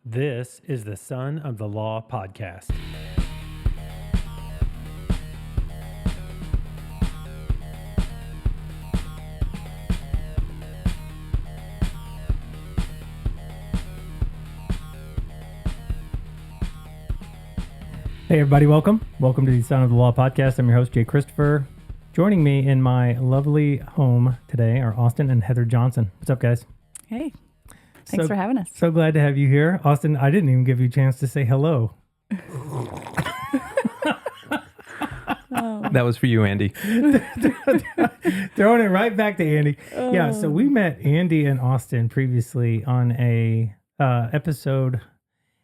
This is the Son of the Law podcast. Hey everybody, welcome. Welcome to the Son of the Law podcast. I'm your host, Jay Christopher. Joining me in my lovely home today are Austin and Heather Johnson. What's up, guys? Hey, thanks for having us. So glad to have you here. Austin, I didn't even give you a chance to say hello. That was for you, Andy. Throwing it right back to Andy. Yeah, so we met Andy and Austin previously on a episode.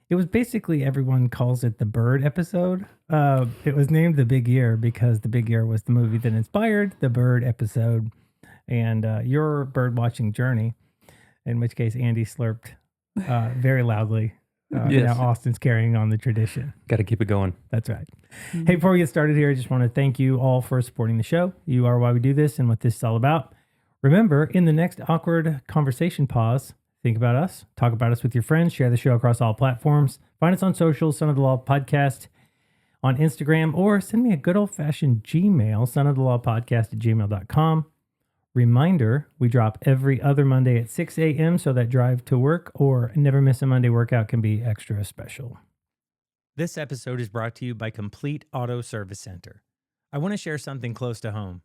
It was basically, everyone calls it the Bird episode. It was named The Big Year because The Big Year was the movie that inspired the Bird episode and your bird watching journey, in which case Andy slurped very loudly. Yes. Now Austin's carrying on the tradition. Got to keep it going. That's right. Hey, before we get started here, I just want to thank you all for supporting the show. You are why we do this and what this is all about. Remember, in the next awkward conversation pause, think about us, talk about us with your friends, share the show across all platforms. Find us on social, Son of the Law Podcast on Instagram, or send me a good old-fashioned Gmail, sonofthelaw.podcast@gmail.com. Reminder, we drop every other Monday at 6 a.m. so that drive to work or never miss a Monday workout can be extra special. This episode is brought to you by Complete Auto Service Center. I want to share something close to home,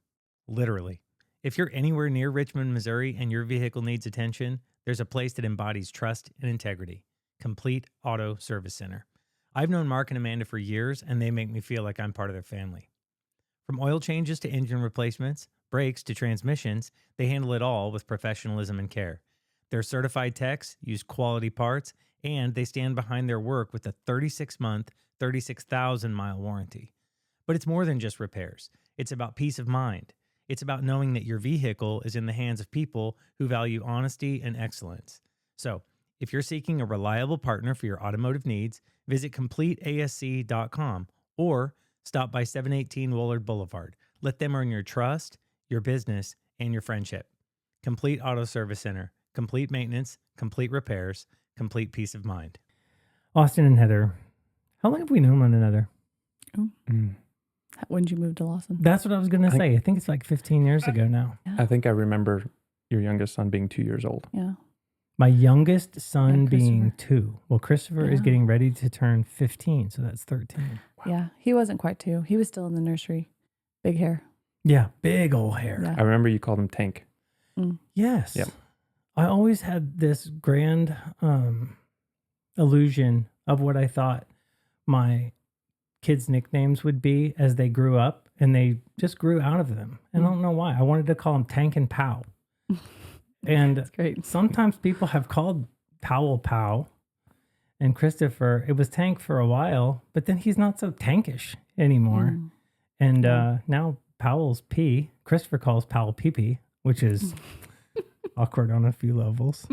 literally. If you're anywhere near Richmond, Missouri, and your vehicle needs attention, there's a place that embodies trust and integrity. Complete Auto Service Center. I've known Mark and Amanda for years, and they make me feel like I'm part of their family. From oil changes to engine replacements, brakes to transmissions, they handle it all with professionalism and care. Their certified techs use quality parts, and they stand behind their work with a 36-month, 36,000-mile warranty. But it's more than just repairs. It's about peace of mind. It's about knowing that your vehicle is in the hands of people who value honesty and excellence. So, if you're seeking a reliable partner for your automotive needs, visit CompleteASC.com or stop by 718 Woolard Boulevard. Let them earn your trust, your business, and your friendship. Complete Auto Service Center. Complete maintenance, complete repairs, complete peace of mind. Austin and Heather, how long have we known one another? When did you move to Lawson? That's what I was going to say. I think it's like 15 years ago now. Yeah. I think I remember your youngest son being 2 years old. Yeah. My youngest son Yeah, being 2. Well, Christopher is Yeah. getting ready to turn 15, so that's 13. Yeah. He wasn't quite 2. He was still in the nursery. Big hair. Yeah, big old hair. Yeah. I remember you called him Tank. Yes. Yep. I always had this grand illusion of what I thought my kids' nicknames would be as they grew up, and they just grew out of them. And I don't know why. I wanted to call them Tank and Pow. And That's great. sometimes people have called Powell Pow and Christopher. It was Tank for a while, but then he's not so tankish anymore. And now Powell's P. Christopher calls Powell Pee-Pee, which is awkward on a few levels.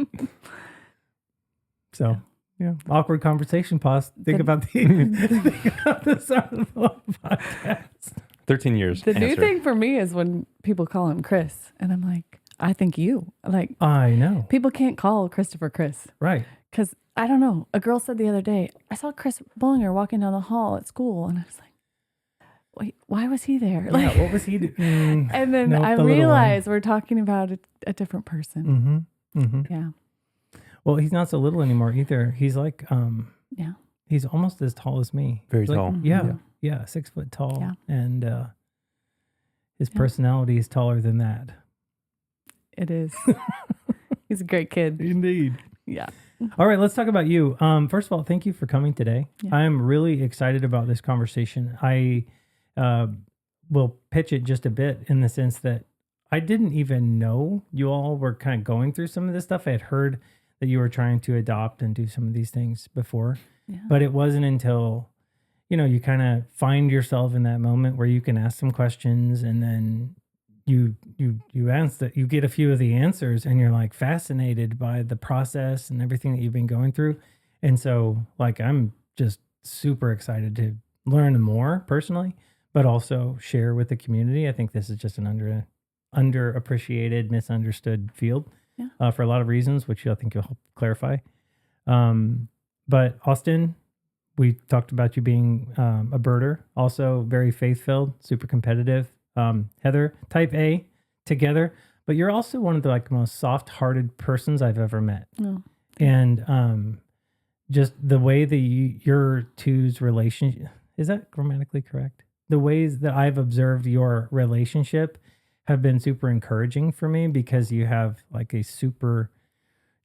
So, yeah, awkward conversation pause. Think about the Son of the Law podcast. 13 years. The new answer. thing for me is when people call him Chris. And I'm like, I think you. Like, I know. people can't call Christopher Chris. Right. Because, I don't know. A girl said the other day, I saw Chris Bollinger walking down the hall at school. And I was like, wait, why was he there? Like, Yeah, what was he doing? and then Nope, I the little one. realized we're talking about a different person. Yeah. Well, he's not so little anymore either. He's like, Yeah. he's almost as tall as me. Very He's like- tall. Yeah, 6 foot tall. Yeah. And his Yeah. personality is taller than that. It is. He's a great kid. Indeed. Yeah. All right, let's talk about you. First of all, thank you for coming today. Yeah. I'm really excited about this conversation. I will pitch it just a bit in the sense that I didn't even know you all were kind of going through some of this stuff. I had heard that you were trying to adopt and do some of these things before, Yeah. but it wasn't until, you kind of find yourself in that moment where you can ask some questions and then you answer, you get a few of the answers and you're like fascinated by the process and everything that you've been going through. And so like, I'm just super excited to learn more personally, but also share with the community. I think this is just an underappreciated, misunderstood field for a lot of reasons, which I think you'll help clarify. But Austin, we talked about you being a birder, also very faith-filled, super competitive. Heather, type A, together. But you're also one of the most soft-hearted persons I've ever met. Oh, And just the way that your two's relationship, is that grammatically correct? The ways that I've observed your relationship have been super encouraging for me because you have like a super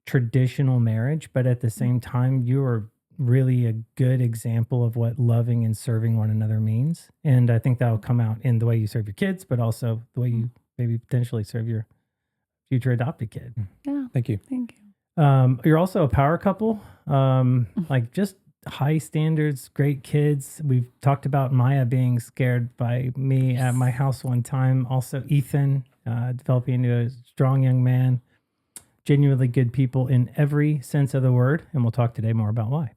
traditional marriage, but at the same time, you are really a good example of what loving and serving one another means. And I think that will come out in the way you serve your kids, but also the way you maybe potentially serve your future adopted kid. yeah. Thank you. Thank you. You're also a power couple, like just high standards, great kids. We've talked about Maya being scared by me at my house one time. Also, Ethan developing into a strong young man, genuinely good people in every sense of the word. And we'll talk today more about why.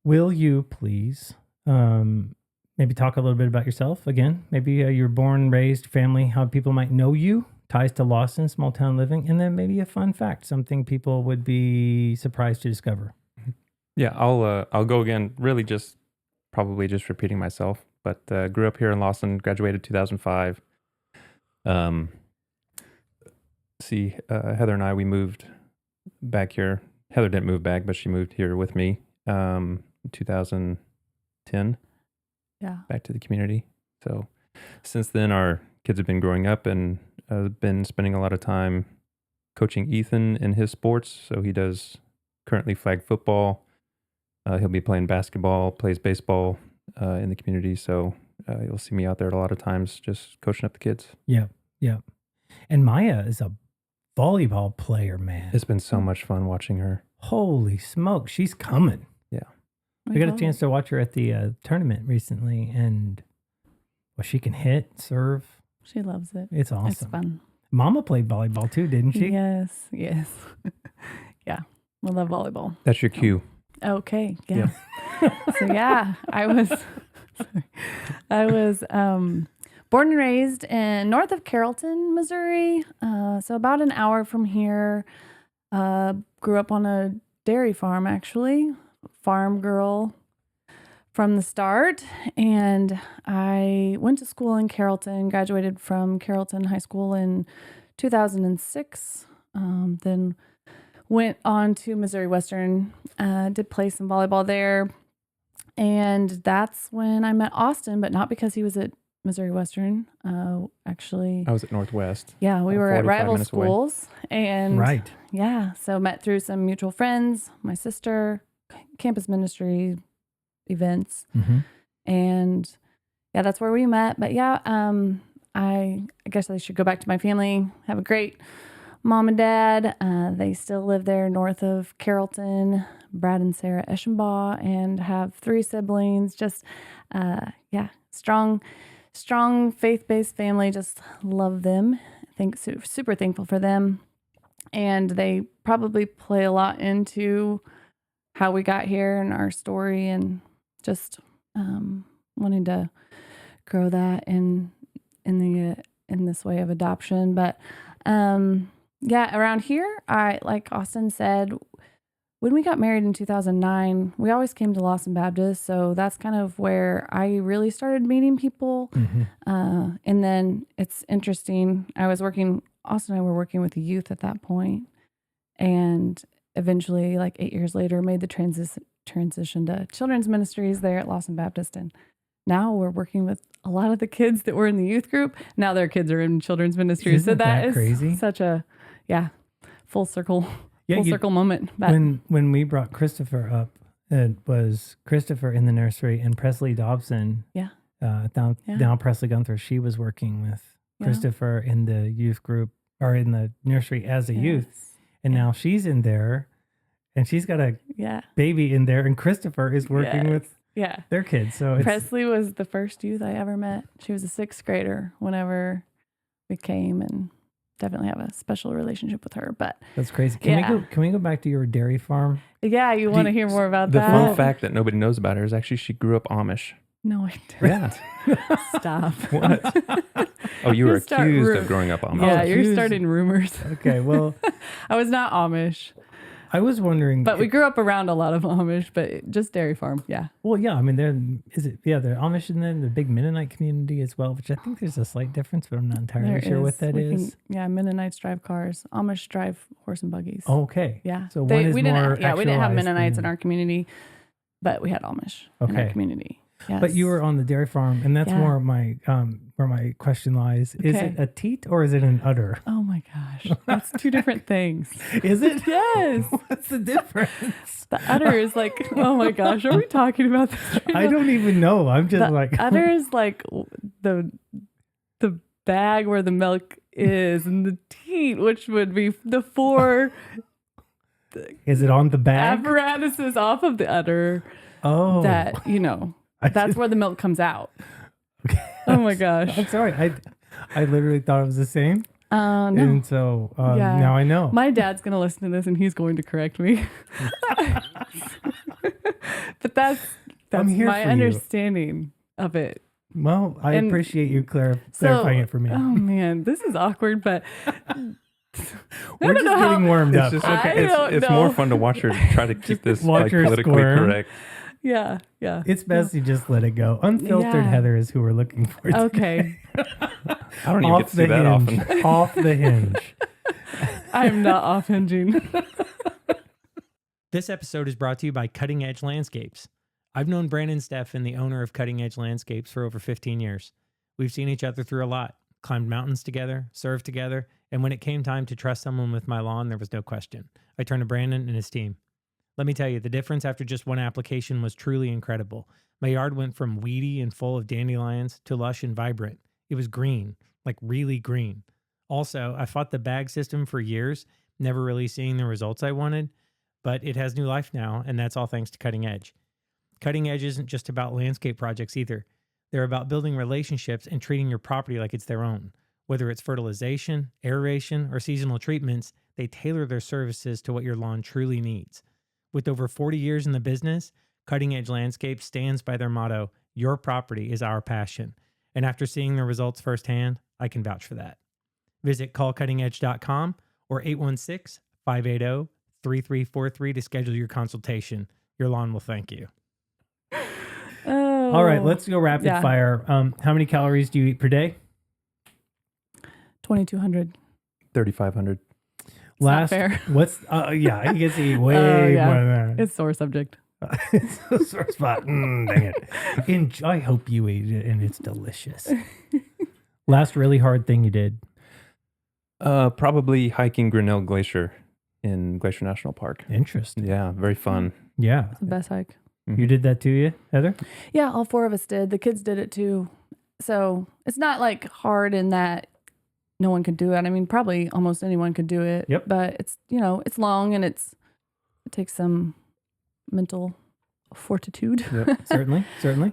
Will you please maybe talk a little bit about yourself again? Maybe you're born, raised, family, how people might know you, ties to Lawson, small town living, and then maybe a fun fact, something people would be surprised to discover. Yeah, I'll go again. Really, probably just repeating myself. But grew up here in Lawson, graduated 2005. Heather and I, we moved back here. Heather didn't move back, but she moved here with me. 2010. Yeah. Back to the community. So since then, our kids have been growing up and been spending a lot of time coaching Ethan in his sports. So he does currently flag football. He'll be playing basketball, plays baseball in the community. So you'll see me out there a lot of times just coaching up the kids. Yeah. And Maya is a volleyball player, man. It's been so much fun watching her. Holy smoke, she's coming. I got a chance to watch her at the tournament recently, and she can hit, serve. She loves it. It's awesome. It's fun. Mama played volleyball too, didn't she? Yes. Yeah. We love volleyball. That's your cue. Okay. Yeah. So yeah, I was born and raised in north of Carrollton, Missouri. So about an hour from here. Grew up on a dairy farm, actually. Farm girl from the start. And I went to school in Carrollton, graduated from Carrollton High School in 2006. Then went on to Missouri Western, did play some volleyball there. And that's when I met Austin, but not because he was at Missouri Western. Actually, I was at Northwest. yeah, we were at 45 rival minutes away. schools. And Right. yeah, so met through some mutual friends, my sister, campus ministry events. Mm-hmm. And yeah, that's where we met. But yeah, I guess I should go back to my family. Have a great mom and dad. They still live there north of Carrollton, Brad and Sarah Eschenbaugh, and have 3 siblings. Just, strong faith-based family. Just love them. Super thankful for them. And they probably play a lot into how we got here and our story, and just wanting to grow that in this way of adoption. But around here, like Austin said, when we got married in 2009, we always came to Lawson Baptist. So that's kind of where I really started meeting people. Mm-hmm. And then it's interesting. Austin and I were working with the youth at that point, and eventually, like 8 years later, made the transition to children's ministries there at Lawson Baptist. And now we're working with a lot of the kids that were in the youth group. Now their kids are in children's ministries. Isn't so that is crazy? Such a, full circle moment. But When we brought Christopher up, it was Christopher in the nursery and Presley Dobson. Yeah. Now Presley Gunther, she was working with Christopher in the youth group or in the nursery as a youth. And now she's in there and she's got a baby in there, and Christopher is working with their kids. So Presley was the first youth I ever met. She was a 6th grader whenever we came, and definitely have a special relationship with her. But that's crazy. Can we go back to your dairy farm? Yeah, you want to hear more about the that? The fun fact that nobody knows about her is actually she grew up Amish. No, I didn't. Yeah. Stop. What? Oh, you were accused of growing up Amish. Yeah, you're starting rumors. Okay, well. I was not Amish. I was wondering, But we grew up around a lot of Amish, but just dairy farm. Yeah. well, yeah, I mean, the Amish and then the big Mennonite community as well, which I think there's a slight difference, but I'm not entirely There sure what is. that is. Yeah. Mennonites drive cars. Amish drive horse and buggies. Okay. Yeah. So one is we more didn't, yeah, we didn't have actualized Mennonites in than- our community, but we had Amish in our Okay. community. Yes. But you were on the dairy farm, and that's Yeah. more my where my question lies. Is Okay. it a teat or is it an udder? Oh my gosh. That's two different things. Is it? Yes. What's the difference? The udder is like, oh my gosh, are we talking about this? right I now? don't even know. I'm just The like udder is like the bag where the milk is, and the teat, which would be the four Is it on the bag? apparatuses off of the udder Oh, that, I that's just- where the milk comes out. Oh my gosh. I'm sorry. I literally thought it was the same, No. and so Yeah. now I know. My dad's going to listen to this and he's going to correct me. But that's I'm here my for you. understanding of it. Well, I And appreciate you clarifying it for me. Oh man, this is awkward, but We're just getting warmed It's up. just I okay. don't It's more know. fun to watch her try to keep this watch like her politically squirm. correct. yeah. It's best you just let it go. Unfiltered Yeah. Heather is who we're looking for. today. Okay. I don't even get to see that hinge. often. Off the hinge. I'm not off hinging. This episode is brought to you by Cutting Edge Landscapes. I've known Brandon Steffen, the owner of Cutting Edge Landscapes, for over 15 years. We've seen each other through a lot, climbed mountains together, served together, and when it came time to trust someone with my lawn, there was no question. I turned to Brandon and his team. Let me tell you, the difference after just one application was truly incredible. My yard went from weedy and full of dandelions to lush and vibrant. It was green, like really green. Also, I fought the bag system for years, never really seeing the results I wanted, but it has new life now, and that's all thanks to Cutting Edge. Cutting Edge isn't just about landscape projects either. They're about building relationships and treating your property like it's their own. Whether it's fertilization, aeration, or seasonal treatments, they tailor their services to what your lawn truly needs. With over 40 years in the business, Cutting Edge Landscape stands by their motto, "Your property is our passion." And after seeing the results firsthand, I can vouch for that. Visit callcuttingedge.com or 816-580-3343 to schedule your consultation. Your lawn will thank you. Oh. All right, let's go rapid Yeah. fire. How many calories do you eat per day? 2,200. 3,500. Not fair. What's yeah, you get to eat way Oh, yeah. more than that. It's sore subject. It's a sore spot. Dang it. I hope you ate it and it's delicious. Last really hard thing you did. Probably hiking Grinnell Glacier in Glacier National Park. Interesting. Yeah, very fun. Yeah. It's the best hike. You did that too, you, Heather? Yeah, all four of us did. The kids did it too. So it's not like hard in that no one could do it. I mean, probably almost anyone could do it. Yep. But it's, it's long and it takes some mental fortitude. Yep. Certainly.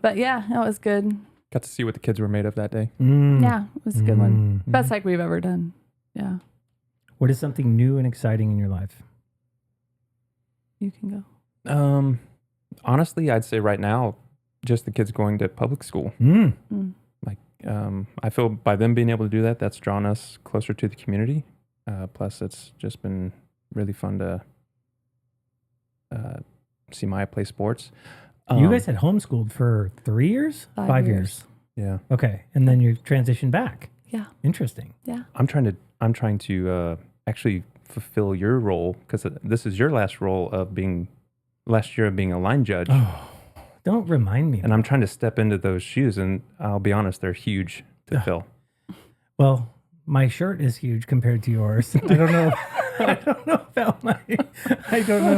But yeah, that was good. Got to see what the kids were made of that day. Yeah, it was a good one. Mm. Best hike we've ever done. Yeah, What is something new and exciting in your life? you can go. Honestly, I'd say right now, just the kids going to public school. Mm. I feel by them being able to do that, that's drawn us closer to the community. Plus, it's just been really fun to see Maya play sports. You guys had homeschooled for 3 years? 5 years. Yeah, Okay. And then you transitioned back. Yeah. Interesting. Yeah. I'm trying to actually fulfill your role because this is your last role of last year of being a line judge. Oh, don't remind me. And I'm trying to step into those shoes, and I'll be honest, they're huge to fill. Well, my shirt is huge compared to yours. I don't know. I don't know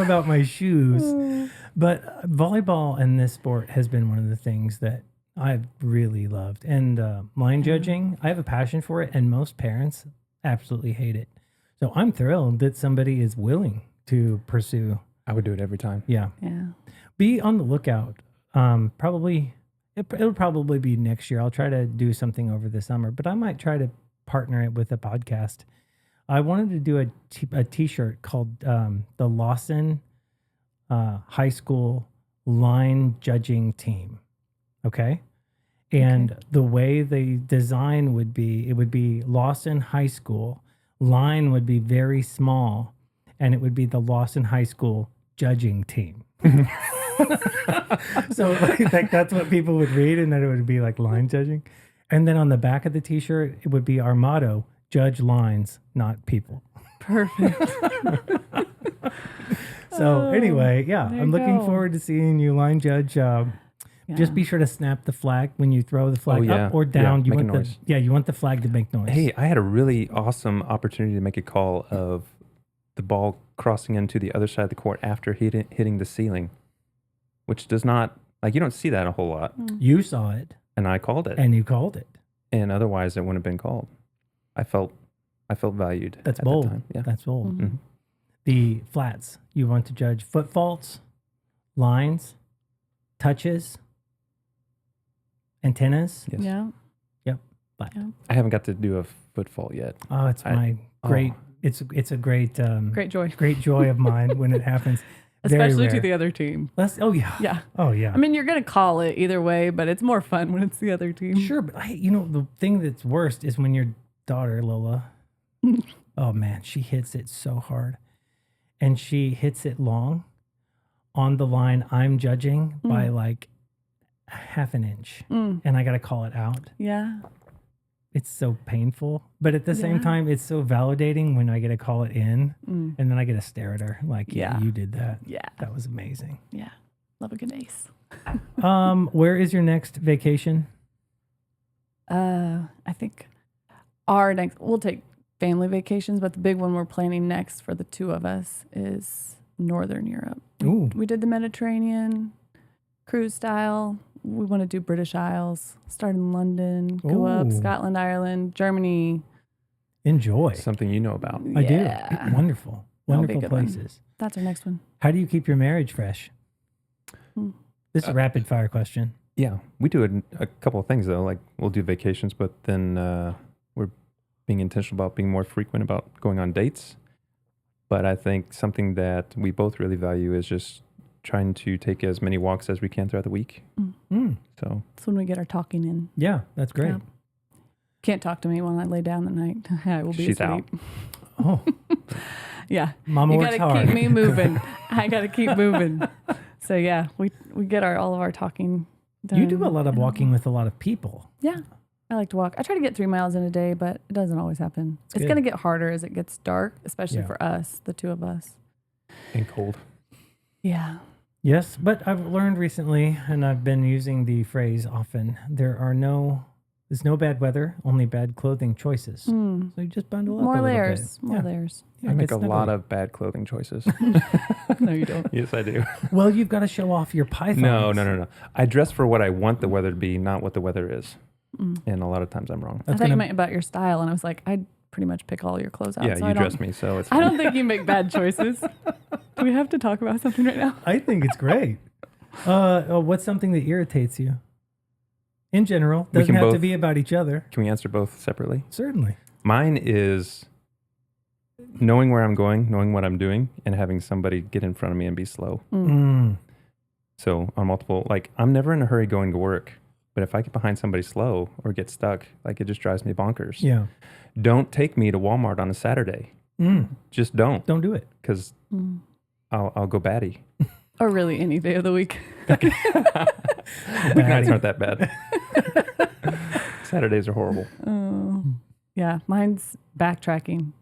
about my shoes. But volleyball and this sport has been one of the things that I've really loved. And line judging, I have a passion for it, and most parents absolutely hate it. So I'm thrilled that somebody is willing to pursue. I would do it every time. Yeah. Yeah. Be on the lookout. It'll probably be next year. I'll try to do something over the summer, but I might try to partner it with a podcast. I wanted to do a t-shirt called the Lawson High School Line Judging Team. Okay. And the way the design would be, it would be Lawson High School. Line would be very small. and it would be the Lawson High School judging team. So like that's what people would read, and then it would be like line judging. And then on the back of the T-shirt, it would be our motto: judge lines, not people. Perfect. So anyway, yeah, there I'm you looking go. forward to seeing you line judge. Just be sure to snap the flag when you throw the flag yeah. up or down. Yeah, you make a want noise. you want the flag to make noise. Hey, I had a really awesome opportunity to make a call of the ball crossing into the other side of the court after hitting the ceiling, which does not, like, you don't see that a whole lot. You saw it And I called it. and you called it. And otherwise it wouldn't have been called. I felt valued. That's at bold. That time. Yeah. That's bold. Mhm. Mhm. The flats, you want to judge foot faults, lines, touches, antennas. Yes. Yeah. Flat. Yeah. I haven't got to do a foot fault yet. Oh, it's my great. Oh. It's a great Great joy. great joy of mine when it happens. Very Especially to rare. the other team. Oh yeah. Yeah. Oh yeah. I mean, you're going to call it either way, but it's more fun when it's the other team. Sure, but the thing that's worst is when your daughter Lola, oh man, she hits it so hard, and she hits it long, on the line. I'm judging by like half an inch, Mm. and I got to call it out. Yeah. It's so painful, but at the same Yeah. time, it's so validating when I get to call it in, Mm. and then I get to stare at her like, yeah, Yeah. you did that. Yeah. That was amazing. Yeah. Love a good ace. Where is your next vacation? I think our next, we'll take family vacations, but the big one we're planning next for the two of us is Northern Europe. Ooh. We did the Mediterranean cruise style. We want to do British Isles, start in London, go up Ooh. Scotland, Ireland, Germany. Enjoy. Something you know about. I do. Yeah. Wonderful. That'll be a Wonderful good one. places. That's our next one. How do you keep your marriage fresh? Hmm. This is a rapid fire question. Yeah. We do a couple of things, though. Like, we'll do vacations, but then we're being intentional about being more frequent about going on dates. But I think something that we both really value is just trying to take as many walks as we can throughout the week. Mm. So That's when we get our talking in. Yeah, that's great. Yeah. Can't talk to me when I lay down at night. I will be She's asleep. Oh, Yeah. Mama You works gotta hard. keep me moving. I gotta keep moving. So yeah, we get all of our talking done. You do a lot of walking with a lot of people. Yeah. I like to walk. I try to get 3 miles in a day, but it doesn't always happen. It's good. going to get harder as it gets dark, especially Yeah. for us, the two of us. and cold. Yeah. Yes, but I've learned recently, and I've been using the phrase often, there's no bad weather, only bad clothing choices. Mm. So you just bundle up More a little layers. bit. More Yeah. layers. Yeah, I make get a lot snuggly. of bad clothing choices. No, you don't. Yes, I do. Well, you've got to show off your pythons. No. I dress for what I want the weather to be, not what the weather is. Mm. And a lot of times I'm wrong. I That's thought you gonna- meant about your style, and I was like, I'd pretty much pick all your clothes out. Yeah, so you I dress don't, me, so it's I fine. don't think you make bad choices. Do we have to talk about something right now? I think it's great. What's something that irritates you? In general, We doesn't can have to both- be about each other. Can we answer both separately? Certainly. Mine is knowing where I'm going, knowing what I'm doing, and having somebody get in front of me and be slow. Mm. So on multiple, like, I'm never in a hurry going to work, but if I get behind somebody slow or get stuck, like, it just drives me bonkers. Yeah. Don't take me to Walmart on a Saturday. Mm. Just don't, Don't do it. because Mm. I'll go batty. Or really any day of the week. Weeknights aren't that bad. Saturdays are horrible. Oh. Yeah, mine's backtracking.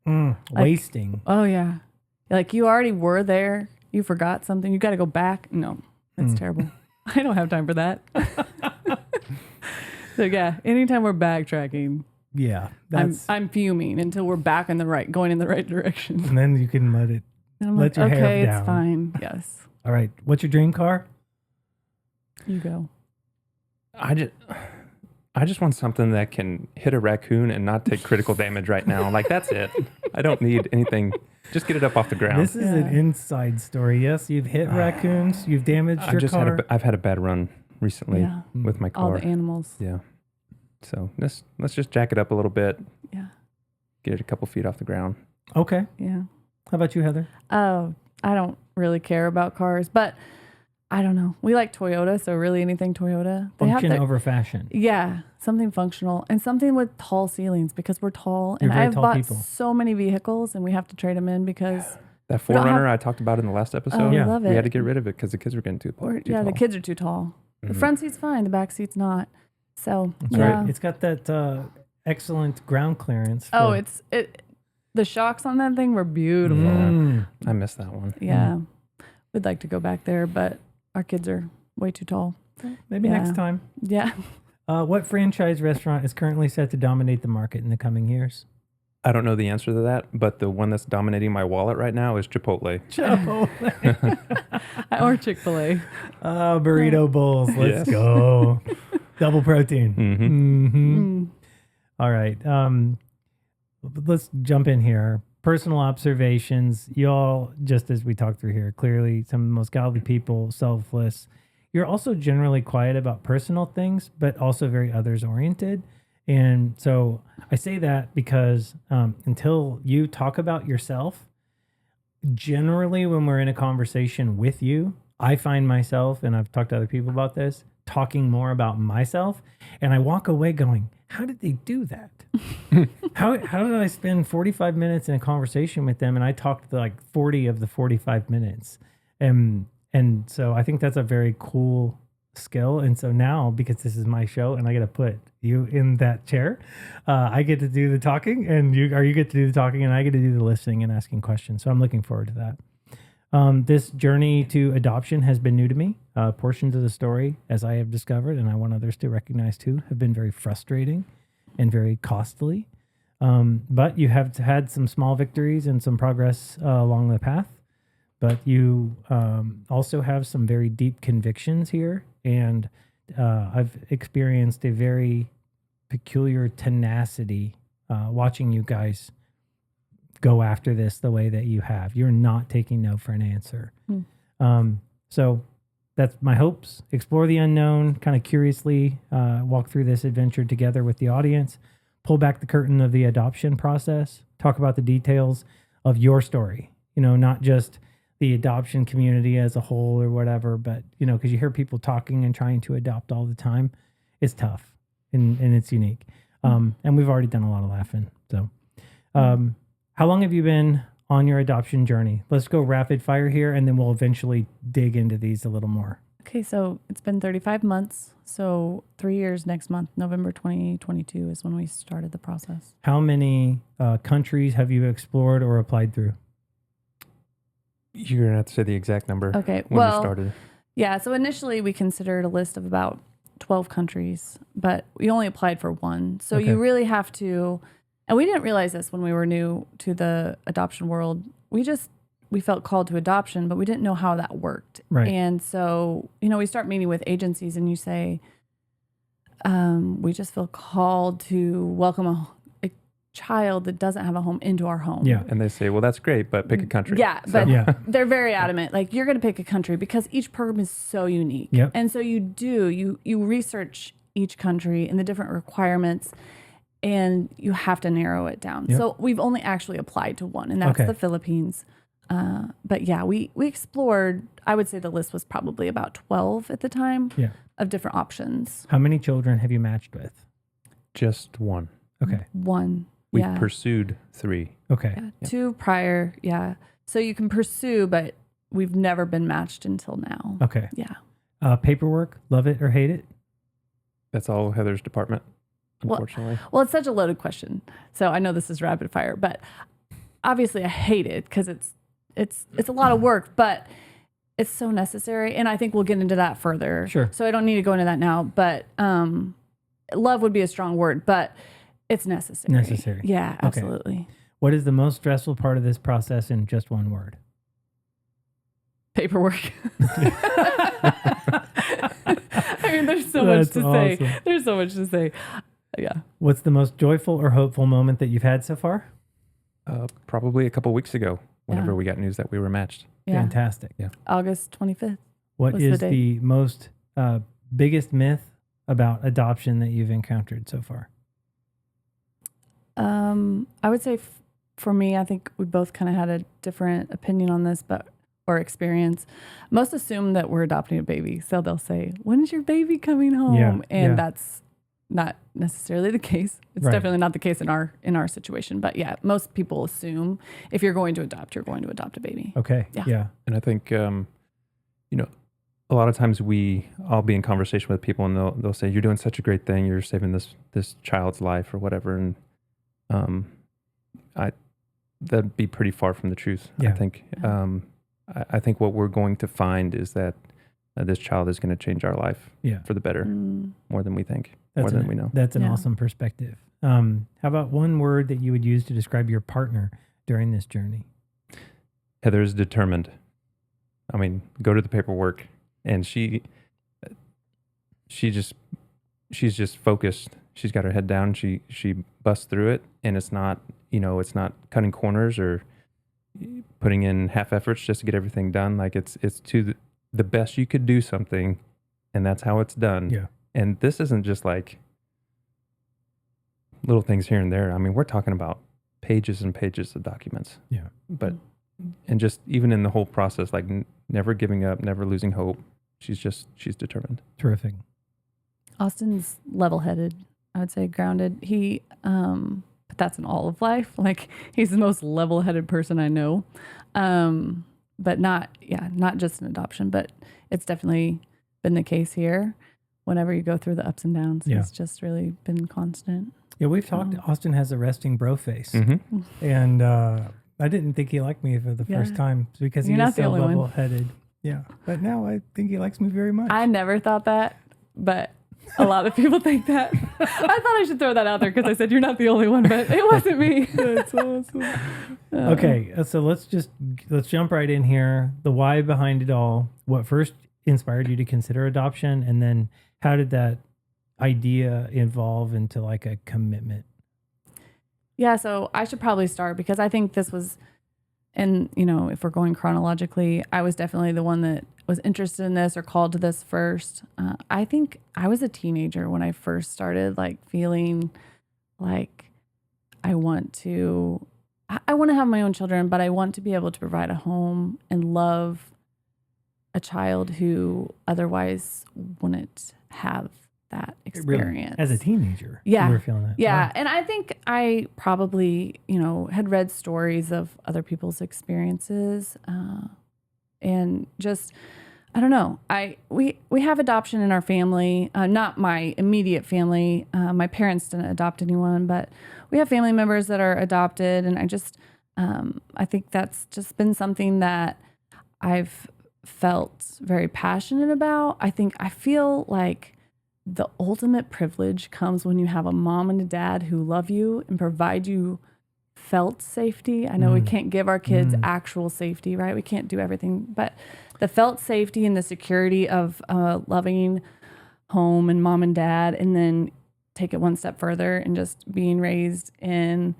Mm. Like- Wasting. Oh yeah, like you already were there. You forgot something. You got to go back. No, that's Mm. terrible. I don't have time for that. So yeah, anytime we're backtracking, Yeah. I'm That's, fuming until we're back in the right, going in the right direction. and then you can let it. And I'm Let like, your hair okay, down. it's fine. Yes, All right. What's your dream car? you go. I just want something that can hit a raccoon and not take critical damage right now. Like, that's it. I don't need anything. Just get it up off the ground. This is an Yeah. inside story. Yes, you've hit raccoons. You've damaged your car. I've had a bad run recently Yeah, with my all car. the animals. Yeah. So let's just jack it up a little bit, Yeah, get it a couple feet off the ground. Okay. yeah. How about you, Heather? Oh, I don't really care about cars, but I don't know. We like Toyota, so really anything Toyota. They have Function over fashion. Yeah, something functional and something with tall ceilings because we're tall. You're And very I've tall bought people. so many vehicles and we have to trade them in because That We don't have- Forerunner I talked about in the last episode. oh, Yeah. I love it. We had to get rid of it because the kids were getting too Or, too yeah, the tall. kids are too tall. The Mhm. front seat's fine, the back seat's not. So That's yeah. right. It's got that excellent ground clearance. Oh, for- the shocks on that thing were beautiful. Mm. I missed that one. Yeah. We'd like to go back there, but our kids are way too tall. Maybe Yeah. next time. Yeah. What franchise restaurant is currently set to dominate the market in the coming years? I don't know the answer to that, but the one that's dominating my wallet right now is Chipotle. Chipotle. Or Chick-fil-A. Burrito bowls. Let's Yes. go. Double protein. Mm-hmm. Mm-hmm. Mm. All right. Let's jump in here. Personal observations. Y'all, just as we talked through here, clearly some of the most godly people, selfless. You're also generally quiet about personal things, but also very others oriented. And so I say that because until you talk about yourself, generally when we're in a conversation with you, I find myself, and I've talked to other people about this, talking more about myself. And I walk away going, how did they do that? How did I spend 45 minutes in a conversation with them and I talked like 40 of the 45 minutes? And so I think that's a very cool skill. And so now, because this is my show and I get to put you in that chair, I get to do the talking and you get to do the talking and I get to do the listening and asking questions. So I'm looking forward to that. This journey to adoption has been new to me. Portions of the story, as I have discovered, and I want others to recognize too, have been very frustrating and very costly. But you have had some small victories and some progress along the path. But you also have some very deep convictions here. And I've experienced a very peculiar tenacity watching you guys go after this the way that you have. You're not taking no for an answer. So that's my hopes. Explore the unknown, kind of curiously walk through this adventure together with the audience, pull back the curtain of the adoption process, talk about the details of your story, not just the adoption community as a whole or whatever, but, because you hear people talking and trying to adopt all the time, it's tough and it's unique. And we've already done a lot of laughing. So how long have you been on your adoption journey? Let's go rapid fire here, and then we'll eventually dig into these a little more. Okay, so it's been 35 months. So 3 years next month, November 2022 is when we started the process. How many countries have you explored or applied through? You're going to have to say the exact number Okay, when well, you started. yeah, so initially we considered a list of about 12 countries, but we only applied for one. So Okay. you really have to, and we didn't realize this when we were new to the adoption world. We felt called to adoption, but we didn't know how that worked. Right. And so, we start meeting with agencies and you say, we just feel called to welcome a child that doesn't have a home into our home. Yeah. And they say, well, that's great, but pick a country. Yeah, So- but Yeah. they're very adamant. Like, you're going to pick a country because each program is so unique. Yep. And so you research each country and the different requirements, and you have to narrow it down. Yep. So we've only actually applied to one, and that's Okay. the Philippines. But yeah, we explored, I would say the list was probably about 12 at the time Yeah. of different options. How many children have you matched with? Just one. Okay. One. We yeah. pursued 3. Okay. Yeah, 2 prior. Yeah. So you can pursue, but we've never been matched until now. Okay. Yeah. Paperwork, love it or hate it? That's all Heather's department, Well- unfortunately. Well, it's such a loaded question. So I know this is rapid fire, but obviously I hate it because it's a lot of work, but it's so necessary. And I think we'll get into that further. Sure. So I don't need to go into that now, but love would be a strong word, but it's necessary. Necessary. Yeah, absolutely. What is the most stressful part of this process in just one word? Paperwork. I mean, there's so much That's to awesome. say. There's so much to say. Yeah. What's the most joyful or hopeful moment that you've had so far? Probably a couple weeks ago, whenever Yeah. we got news that we were matched. Yeah. Fantastic. August 25th. What What's the is date? the most biggest myth about adoption that you've encountered so far? I would say for me, I think we both kind of had a different opinion on this, but or experience, most assume that we're adopting a baby. So they'll say, "When is your baby coming home?" Yeah, And yeah. that's not necessarily the case. It's Right. definitely not the case in our situation. But yeah, most people assume if you're going to adopt, you're going to adopt a baby. Okay. Yeah. Yeah. And I think, a lot of times I'll be in conversation with people and they'll say, "You're doing such a great thing. You're saving this child's life or whatever." And that'd be pretty far from the truth. Yeah. I think, I think what we're going to find is that this child is going to change our life Yeah. for the better more than we think, more That's than we know. That's an Yeah. awesome perspective. How about one word that you would use to describe your partner during this journey? Heather is determined. I mean, go to the paperwork, and she's just focused. She's got her head down. She busts through it, and it's not cutting corners or putting in half efforts just to get everything done. Like it's to the best you could do something, and that's how it's done. Yeah. And this isn't just like little things here and there. I mean, we're talking about pages and pages of documents. Yeah. But and just even in the whole process, like never giving up, never losing hope. She's determined. Terrific. Austin's level-headed, I would say, grounded. He, but that's in all of life. Like he's the most level-headed person I know. But not just in adoption, but it's definitely been the case here. Whenever you go through the ups and downs, Yeah. it's just really been constant. Yeah, we've talked. Austin has a resting bro face, Mm-hmm. and I didn't think he liked me for the Yeah. first time because You're he not is the so only one. level-headed. Yeah, but now I think he likes me very much. I never thought that, but a lot of people think that. I thought I should throw that out there because I said you're not the only one, but it wasn't me. That's awesome. Okay, so let's jump right in here. The why behind it all. What first inspired you to consider adoption, and then how did that idea evolve into like a commitment? Yeah, so I should probably start because I think this was, and if we're going chronologically, I was definitely the one that was interested in this or called to this first. I think I was a teenager when I first started like feeling like I want to have my own children, but I want to be able to provide a home and love a child who otherwise wouldn't have that experience. As a teenager, Yeah. you were feeling that. Yeah. Wow. And I think I probably, had read stories of other people's experiences. And just, I don't know. We have adoption in our family, not my immediate family. My parents didn't adopt anyone, but we have family members that are adopted. And I think that's just been something that I've felt very passionate about. I feel like the ultimate privilege comes when you have a mom and a dad who love you and provide you felt safety. I know we can't give our kids actual safety, right? We can't do everything, but the felt safety and the security of a loving home and mom and dad, and then take it one step further and just being raised in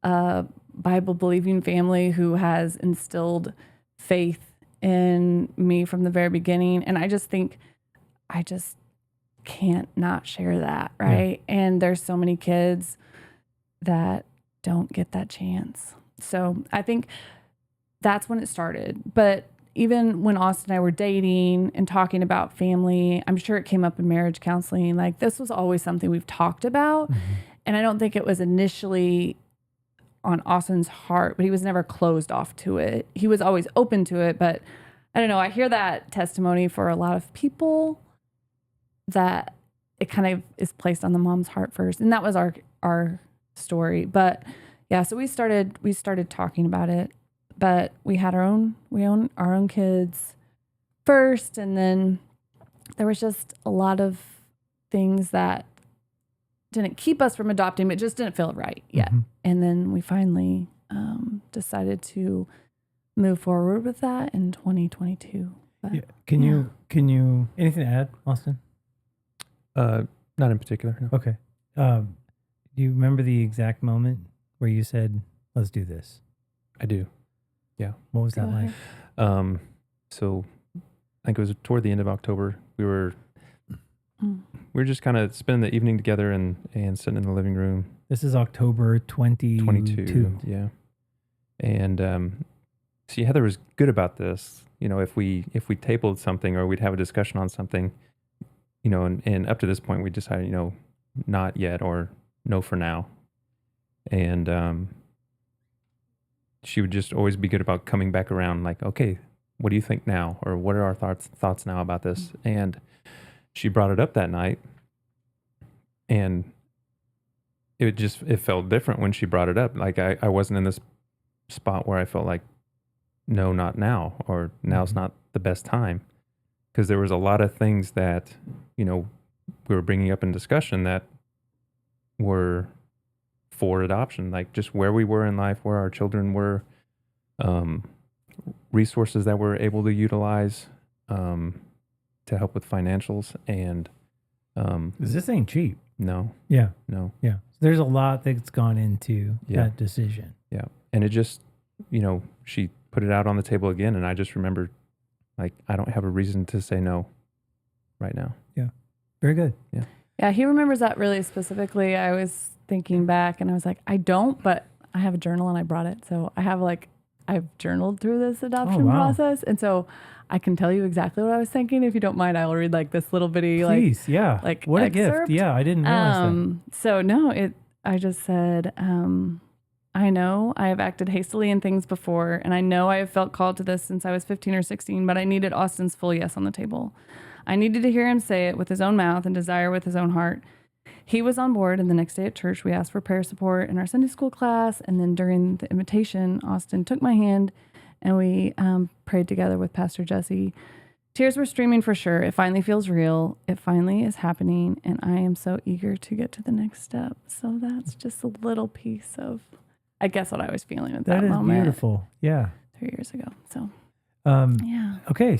a Bible believing family who has instilled faith in me from the very beginning. And I just think I just can't not share that, right? Yeah. And there's so many kids that don't get that chance. So I think that's when it started. But even when Austin and I were dating and talking about family, I'm sure it came up in marriage counseling. Like this was always something we've talked about. Mm-hmm. And I don't think it was initially on Austin's heart, but he was never closed off to it. He was always open to it. But I don't know, I hear that testimony for a lot of people that it kind of is placed on the mom's heart first. And that was our story. But yeah, so we started talking about it, but we owned our own kids first. And then there was just a lot of things that didn't keep us from adopting, but just didn't feel right yet. Mm-hmm. And then we finally decided to move forward with that in 2022. But, yeah. Can you, anything to add, Austin? Not in particular. No. Okay. Do you remember the exact moment where you said, "Let's do this"? I do. Yeah. What was that like? So I think it was toward the end of October. We were just kind of spending the evening together and sitting in the living room. This is October 2022. Yeah. And see, Heather was good about this. If we tabled something or we'd have a discussion on something, and up to this point we decided, not yet or no for now. And she would just always be good about coming back around, like, okay, what do you think now? Or what are our thoughts now about this? And she brought it up that night, and it felt different when she brought it up. Like I wasn't in this spot where I felt like, no, not now, or now's not the best time. Because there was a lot of things that, we were bringing up in discussion that were for adoption, like just where we were in life, where our children were, resources that we're able to utilize to help with financials. And 'Cause this ain't cheap. no, Yeah. no. Yeah. There's a lot that's gone into Yeah. that decision. Yeah. And it just, she put it out on the table again. And I just remembered, like, I don't have a reason to say no right now. Very good. Yeah, he remembers that really specifically. I was thinking back and I was like, I don't, but I have a journal and I brought it. So I've journaled through this adoption wow. process. And so I can tell you exactly what I was thinking. If you don't mind, I'll read like this little bitty, Please. Yeah. like What a excerpt. gift. Yeah. I didn't realize that. So no, I just said, I know I have acted hastily in things before, and I know I have felt called to this since I was 15 or 16, but I needed Austin's full yes on the table. I needed to hear him say it with his own mouth and desire with his own heart. He was on board, and the next day at church, we asked for prayer support in our Sunday school class, and then during the invitation, Austin took my hand, and we prayed together with Pastor Jesse. Tears were streaming for sure. It finally feels real. It finally is happening, and I am so eager to get to the next step. So that's just a little piece of, I guess, what I was feeling at that That is moment beautiful. Yeah. 3 years ago. So Um, yeah. Okay.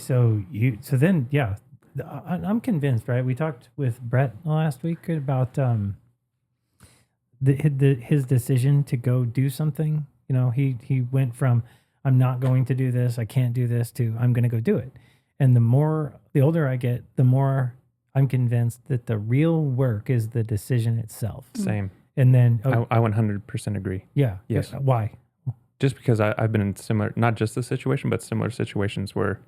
I'm convinced, right? We talked with Brett last week about his decision to go do something. He went from, I'm not going to do this, I can't do this, to I'm going to go do it. And the older I get, the more I'm convinced that the real work is the decision itself. Same. And then, I 100% agree. yeah. Yes. Why? Just because I've been in similar, not just this situation, but similar situations where,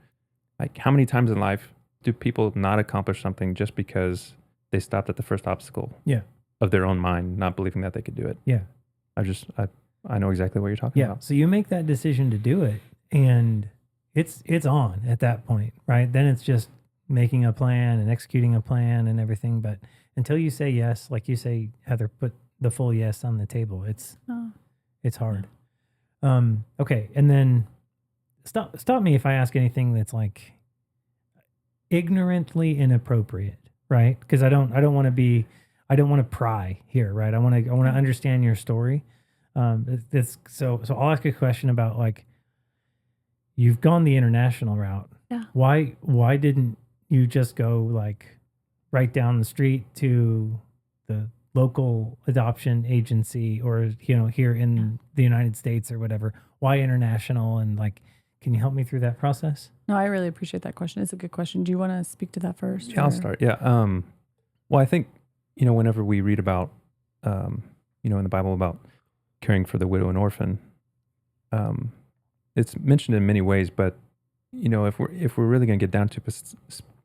like, how many times in life do people not accomplish something just because they stopped at the first obstacle of their own mind, not believing that they could do it? Yeah. I know exactly what you're talking Yeah. about. So you make that decision to do it, and it's on at that point, right? Then it's just making a plan and executing a plan and everything. But until you say yes, like you say, Heather, put the full yes on the table. It's hard. Okay. And then stop me if I ask anything that's like ignorantly inappropriate, right? Because I don't want to pry here, right? I want to understand your story. So I'll ask a question about, like, you've gone the international route. Yeah. Why didn't you just go, like, right down the street to the local adoption agency, or here in the United States or whatever? Why international? And, like, can you help me through that process? No, I really appreciate that question. It's a good question. Do you want to speak to that first? Yeah, I'll start. Yeah. Well, I think, whenever we read about, in the Bible about caring for the widow and orphan, it's mentioned in many ways, but, if we're really going to get down to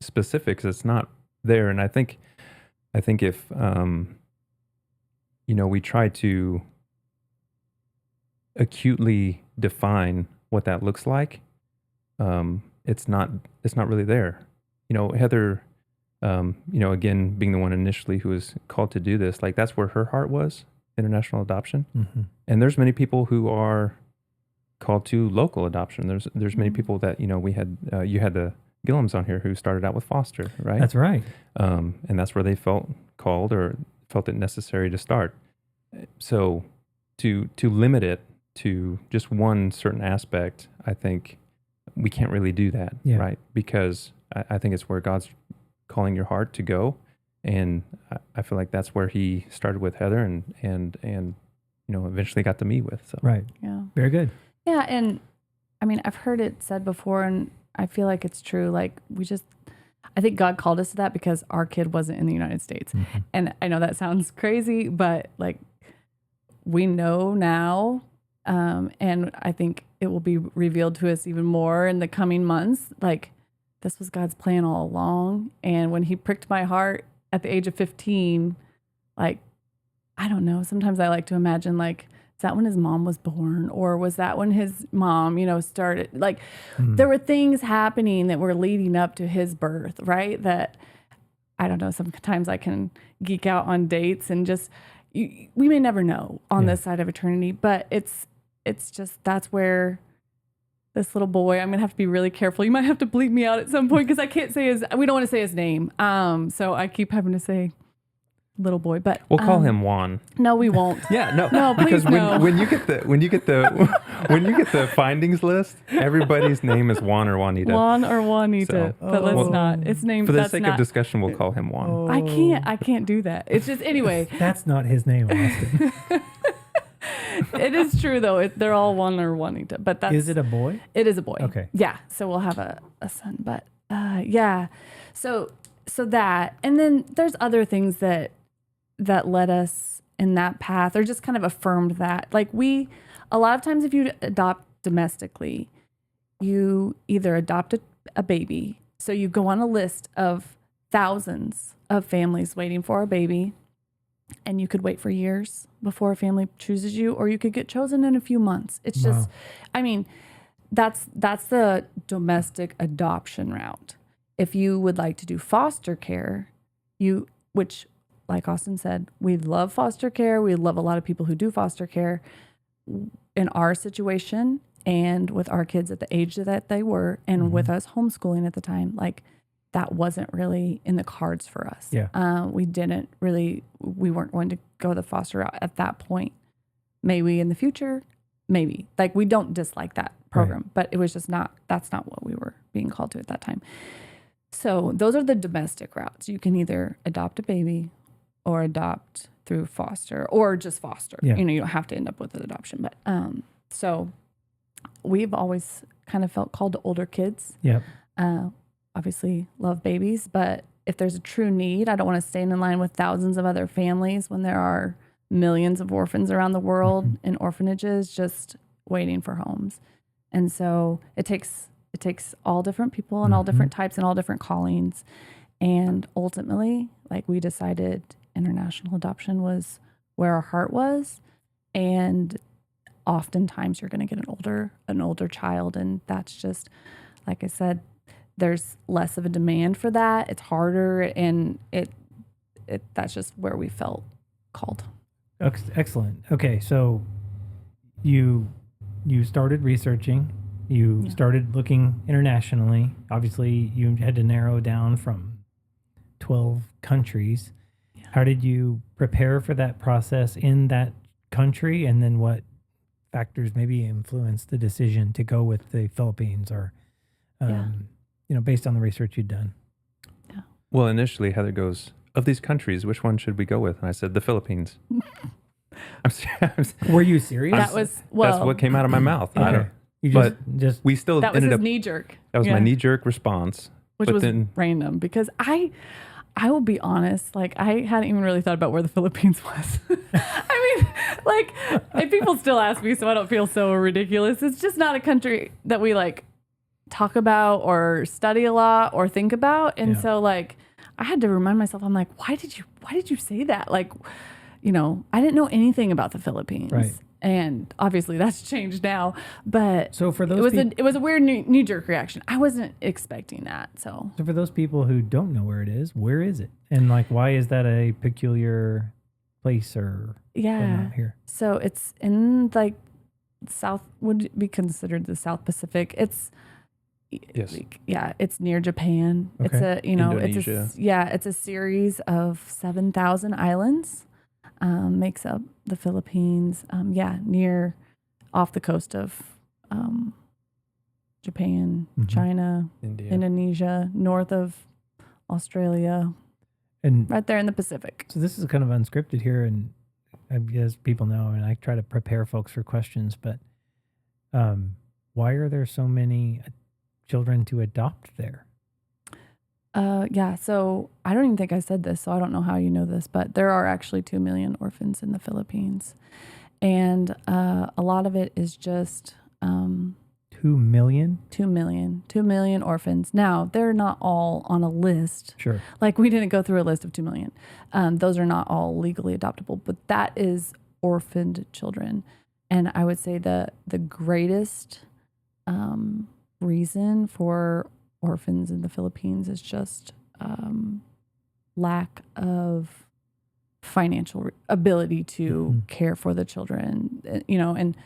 specifics, it's not there. And I think if, we try to acutely define what that looks like, it's not really there. Heather, again, being the one initially who was called to do this, like, that's where her heart was, international adoption. Mm-hmm. And there's many people who are called to local adoption. There's many people that, we had, you had the Gillums on here who started out with foster, right? That's right. And that's where they felt called or felt it necessary to start. So to limit it to just one certain aspect, I think we can't really do that, right? Because I think it's where God's calling your heart to go. And I feel like that's where he started with Heather and eventually got to me with. So. Right. Yeah. Very good. Yeah. And I mean, I've heard it said before, and I feel like it's true. Like, I think God called us to that because our kid wasn't in the United States. Mm-hmm. And I know that sounds crazy, but, like, we know now. And I think it will be revealed to us even more in the coming months. Like, this was God's plan all along. And when he pricked my heart at the age of 15, like, I don't know. Sometimes I like to imagine, like, is that when his mom was born? Or was that when his mom, started? Like, there were things happening that were leading up to his birth, right? That, I don't know, sometimes I can geek out on dates and just, we may never know on this side of eternity, but it's just, that's where this little boy, I'm going to have to be really careful. You might have to bleep me out at some point because I can't say we don't want to say his name. So I keep having to say little boy, but We'll call him Juan. no, we won't. Yeah, no, No, because please, no. when you get the findings list, everybody's name is Juan or Juanita. Juan or Juanita, So- but let's Well, not. It's named. For the that's sake not, of discussion, we'll call him Juan. I can't do that. It's just, anyway, That's not his name, Austin. it is true though. They're all Juan or Juanita, but that's. Is it a boy? It is a boy. Okay. Yeah. So we'll have a son, but yeah. So that, and then there's other things that led us in that path, or just kind of affirmed that. Like, a lot of times if you adopt domestically, you either adopt a baby. So you go on a list of thousands of families waiting for a baby, and you could wait for years before a family chooses you, or you could get chosen in a few months. It's just, Wow. I mean, that's the domestic adoption route. If you would like to do foster care, which, like Austin said, we love foster care. We love a lot of people who do foster care. In our situation, and with our kids at the age that they were, and with us homeschooling at the time, like, that wasn't really in the cards for us. Yeah. We weren't going to go the foster route at that point. Maybe in the future, maybe. Like, we don't dislike that program, but it was just that's not what we were being called to at that time. So those are the domestic routes. You can either adopt a baby or adopt through foster, or just foster. Yeah. You don't have to end up with an adoption. But so we've always kind of felt called to older kids. Yep. Obviously love babies, but if there's a true need, I don't want to stand in line with thousands of other families when there are millions of orphans around the world in orphanages just waiting for homes. And so it takes all different people and all different types and all different callings. And ultimately, like, we decided international adoption was where our heart was. And oftentimes you're going to get an older child. And that's just, like I said, there's less of a demand for that. It's harder. And that's just where we felt called. Excellent. Okay. So you started researching, you started looking internationally. Obviously you had to narrow down from 12 countries. Yeah. How did you prepare for that process in that country? And then what factors maybe influenced the decision to go with the Philippines, or, based on the research you'd done? Yeah. Well, initially Heather goes, of these countries, which one should we go with? And I said, the Philippines. Were you serious? That's what came out of my mouth. Okay. I don't, You but we still that was ended his up, knee jerk. that was my knee jerk response. Which but was then, random, because I will be honest, like, I hadn't even really thought about where the Philippines was. I mean, like, and people still ask me, so I don't feel so ridiculous. It's just not a country that we, like, talk about or study a lot or think about. And so, like, I had to remind myself, I'm like, why did you say that? Like, I didn't know anything about the Philippines. Right. And obviously that's changed now, but So for those it was a weird knee jerk reaction. I wasn't expecting that. So for those people who don't know where it is, where is it? And, like, why is that a peculiar place or whatnot here? So it's in, like, South, would be considered the South Pacific. It's Yes. It's near Japan. Okay. It's a Indonesia. it's a series of 7,000 islands. Makes up the Philippines. Near off the coast of Japan, China, India. Indonesia, north of Australia, And right there in the Pacific. so this is kind of unscripted here, and as people know, and I try to prepare folks for questions, but why are there so many children to adopt there? So I don't even think I said this, so I don't know how you know this, but there are actually 2 million orphans in the Philippines. And a lot of it is just 2 million? 2 million orphans. Now, they're not all on a list. Sure. Like, we didn't go through a list of 2 million. Those are not all legally adoptable, but that is orphaned children. And I would say the greatest reason for orphans in the Philippines is just lack of financial ability to care for the children, and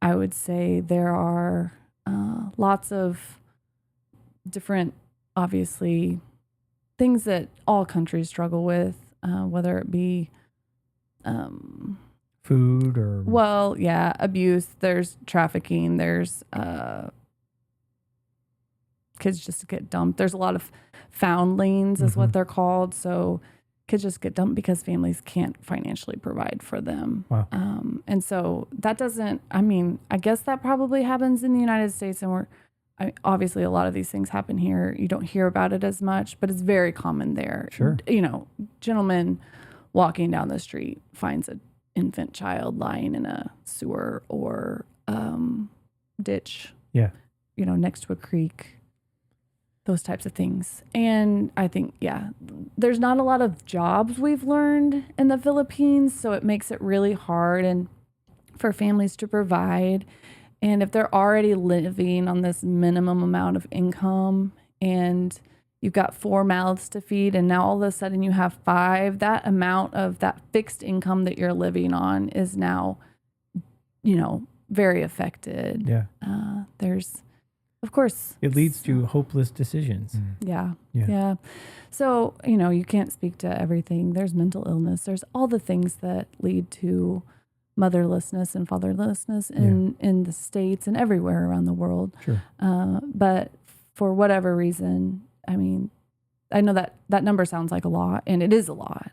I would say there are lots of different, obviously, things that all countries struggle with, whether it be food or abuse. There's trafficking. There's kids just get dumped. There's a lot of foundlings is what they're called. So kids just get dumped because families can't financially provide for them. Wow. And so that doesn't, I guess that probably happens in the United States, and obviously a lot of these things happen here. You don't hear about it as much, but it's very common there. Sure. Gentleman walking down the street finds an infant child lying in a sewer or ditch. Yeah. Next to a creek. Those types of things. And I think, there's not a lot of jobs we've learned in the Philippines, so it makes it really hard and for families to provide. And if they're already living on this minimum amount of income and you've got 4 mouths to feed and now all of a sudden you have 5, that amount of that fixed income that you're living on is now, very affected. Yeah. There's, of course, it leads to hopeless decisions. Yeah. So, you can't speak to everything. There's mental illness. There's all the things that lead to motherlessness and fatherlessness in the States and everywhere around the world. Sure. But for whatever reason, I know that number sounds like a lot, and it is a lot,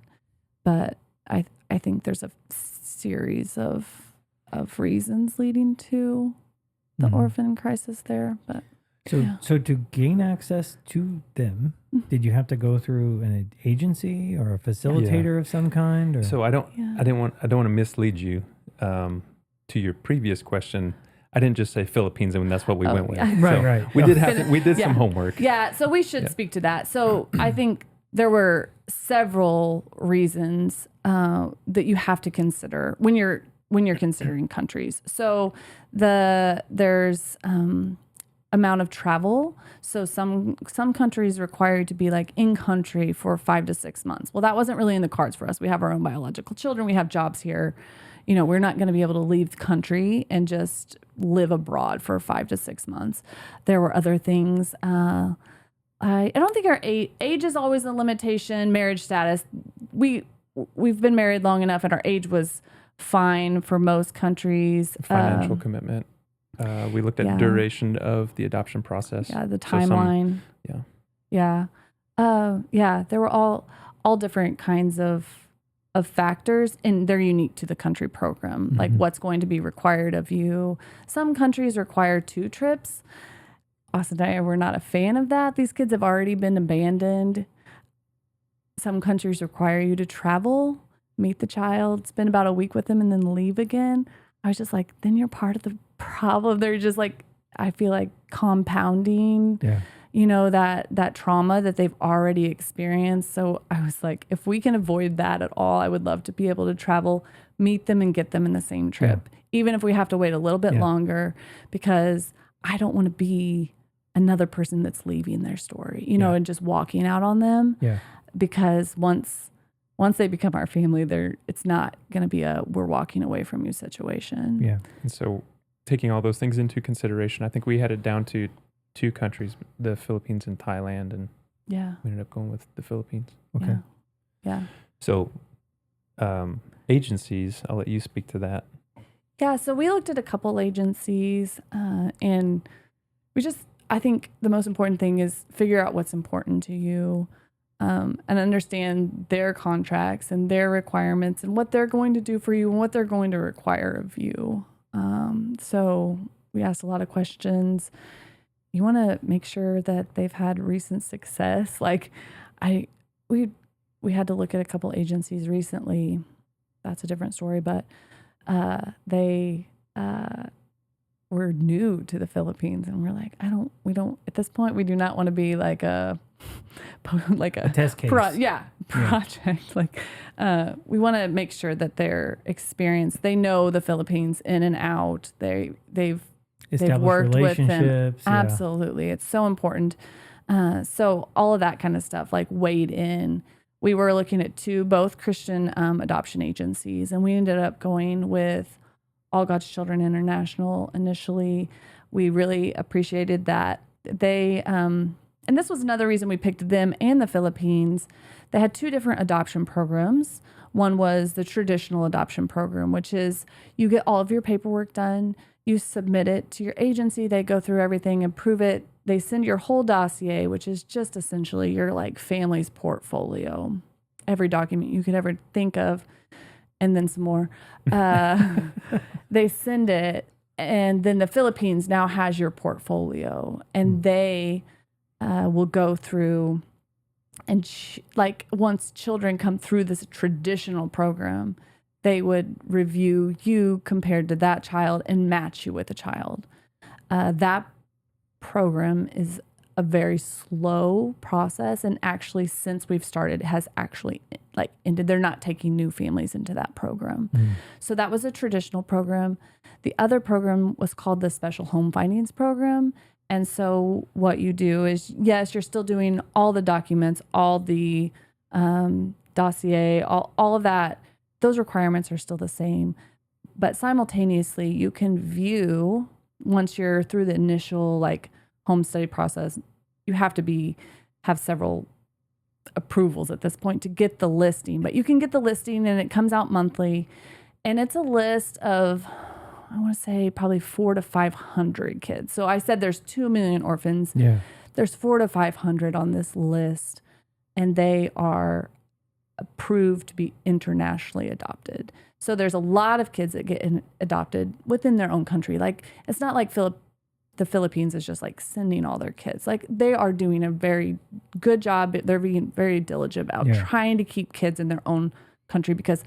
but I think there's a series of reasons leading to the orphan crisis there. But so to gain access to them, did you have to go through an agency or a facilitator of some kind? Or? So I don't want to mislead you to your previous question. I didn't just say Philippines, and that's what we went with. Right. We did some homework. Yeah. So we should speak to that. So I think there were several reasons that you have to consider when you're considering countries. So there's amount of travel. So some countries require you to be like in country for 5 to 6 months. Well, that wasn't really in the cards for us. We have our own biological children. We have jobs here. We're not going to be able to leave the country and just live abroad for 5 to 6 months. There were other things. I don't think our age is always a limitation. Marriage status. We've been married long enough, and our age was fine for most countries. Financial commitment. We looked at duration of the adoption process. Yeah, the timeline. There were all different kinds of factors, and they're unique to the country program. Like what's going to be required of you. Some countries require 2 trips. Austin and I were not a fan of that. These kids have already been abandoned. Some countries require you to travel, meet the child, spend about a week with them, and then leave again. I was just like, then you're part of the problem. They're just like, I feel like compounding, that trauma that they've already experienced. So I was like, if we can avoid that at all, I would love to be able to travel, meet them, and get them in the same trip, even if we have to wait a little bit longer, because I don't want to be another person that's leaving their story, and just walking out on them. Yeah. Because once they become our family, it's not going to be a we're walking away from you situation. Yeah. And so taking all those things into consideration, I think we had it down to 2 countries, the Philippines and Thailand, and we ended up going with the Philippines. Okay. Yeah. So agencies, I'll let you speak to that. Yeah, so we looked at a couple agencies, and I think the most important thing is figure out what's important to you, and understand their contracts and their requirements and what they're going to do for you and what they're going to require of you. So we asked a lot of questions. You want to make sure that they've had recent success. Like we had to look at a couple agencies recently. That's a different story, but they we're new to the Philippines, and we're like, we don't at this point, we do not want to be like a test case. Project. Like, we want to make sure that their experience, they know the Philippines in and out. They've worked with them. relationships. Yeah. Absolutely. It's so important. So all of that kind of stuff, like, weighed in. We were looking at both Christian adoption agencies, and we ended up going with All God's Children International initially. We really appreciated that they, and this was another reason we picked them and the Philippines. They had 2 different adoption programs. One was the traditional adoption program, which is you get all of your paperwork done, you submit it to your agency, they go through everything, approve it. They send your whole dossier, which is just essentially your like family's portfolio, every document you could ever think of, and then some more. They send it, and then the Philippines now has your portfolio, and they will go through and like once children come through this traditional program, they would review you compared to that child and match you with a child. That program is a very slow process, and actually since we've started, it has actually like ended. They're not taking new families into that program. So that was a traditional program. The other program was called the Special Home Findings Program. And so what you do is, yes, you're still doing all the documents, all the dossier, all of that. Those requirements are still the same. But simultaneously, you can view, once you're through the initial like home study process, you have to have several approvals at this point to get the listing. But you can get the listing, and it comes out monthly. And it's a list of, I want to say, probably 400 to 500 kids. So I said there's 2 million orphans. Yeah. There's 400 to 500 on this list, and they are approved to be internationally adopted. So there's a lot of kids that get adopted within their own country. Like, it's not like the Philippines is just like sending all their kids. Like, they are doing a very good job. They're being very diligent about trying to keep kids in their own country, because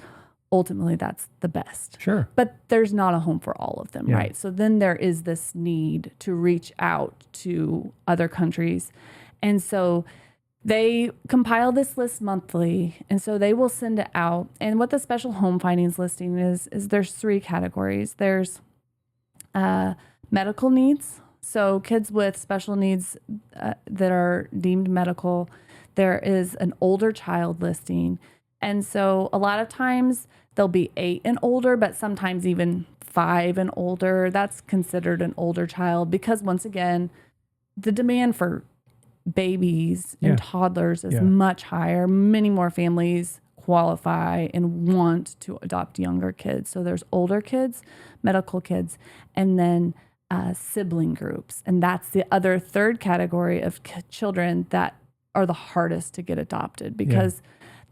ultimately that's the best. Sure. But there's not a home for all of them, right? So then there is this need to reach out to other countries. And so they compile this list monthly, and so they will send it out. And what the Special Home Findings listing is there's 3 categories. There's medical needs, so kids with special needs that are deemed medical. There is an older child listing. And so a lot of times they'll be 8 and older, but sometimes even 5 and older. That's considered an older child, because once again, the demand for babies and toddlers is much higher. Many more families qualify and want to adopt younger kids. So there's older kids, medical kids, and then sibling groups. And that's the other 3rd category of children that are the hardest to get adopted, because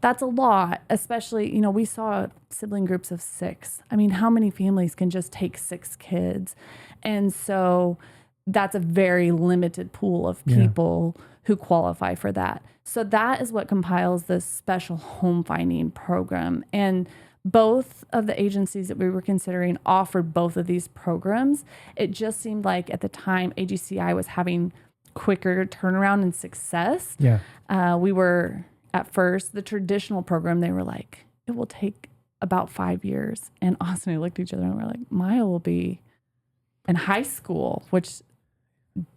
that's a lot, especially, we saw sibling groups of 6. I mean, how many families can just take 6 kids? And so that's a very limited pool of people who qualify for that. So that is what compiles this Special Home Finding Program. And both of the agencies that we were considering offered both of these programs. It just seemed like at the time AGCI was having quicker turnaround and success. We were, at first, the traditional program, they were like, it will take about 5 years. And Austin and I looked at each other and we're like, Maya will be in high school, which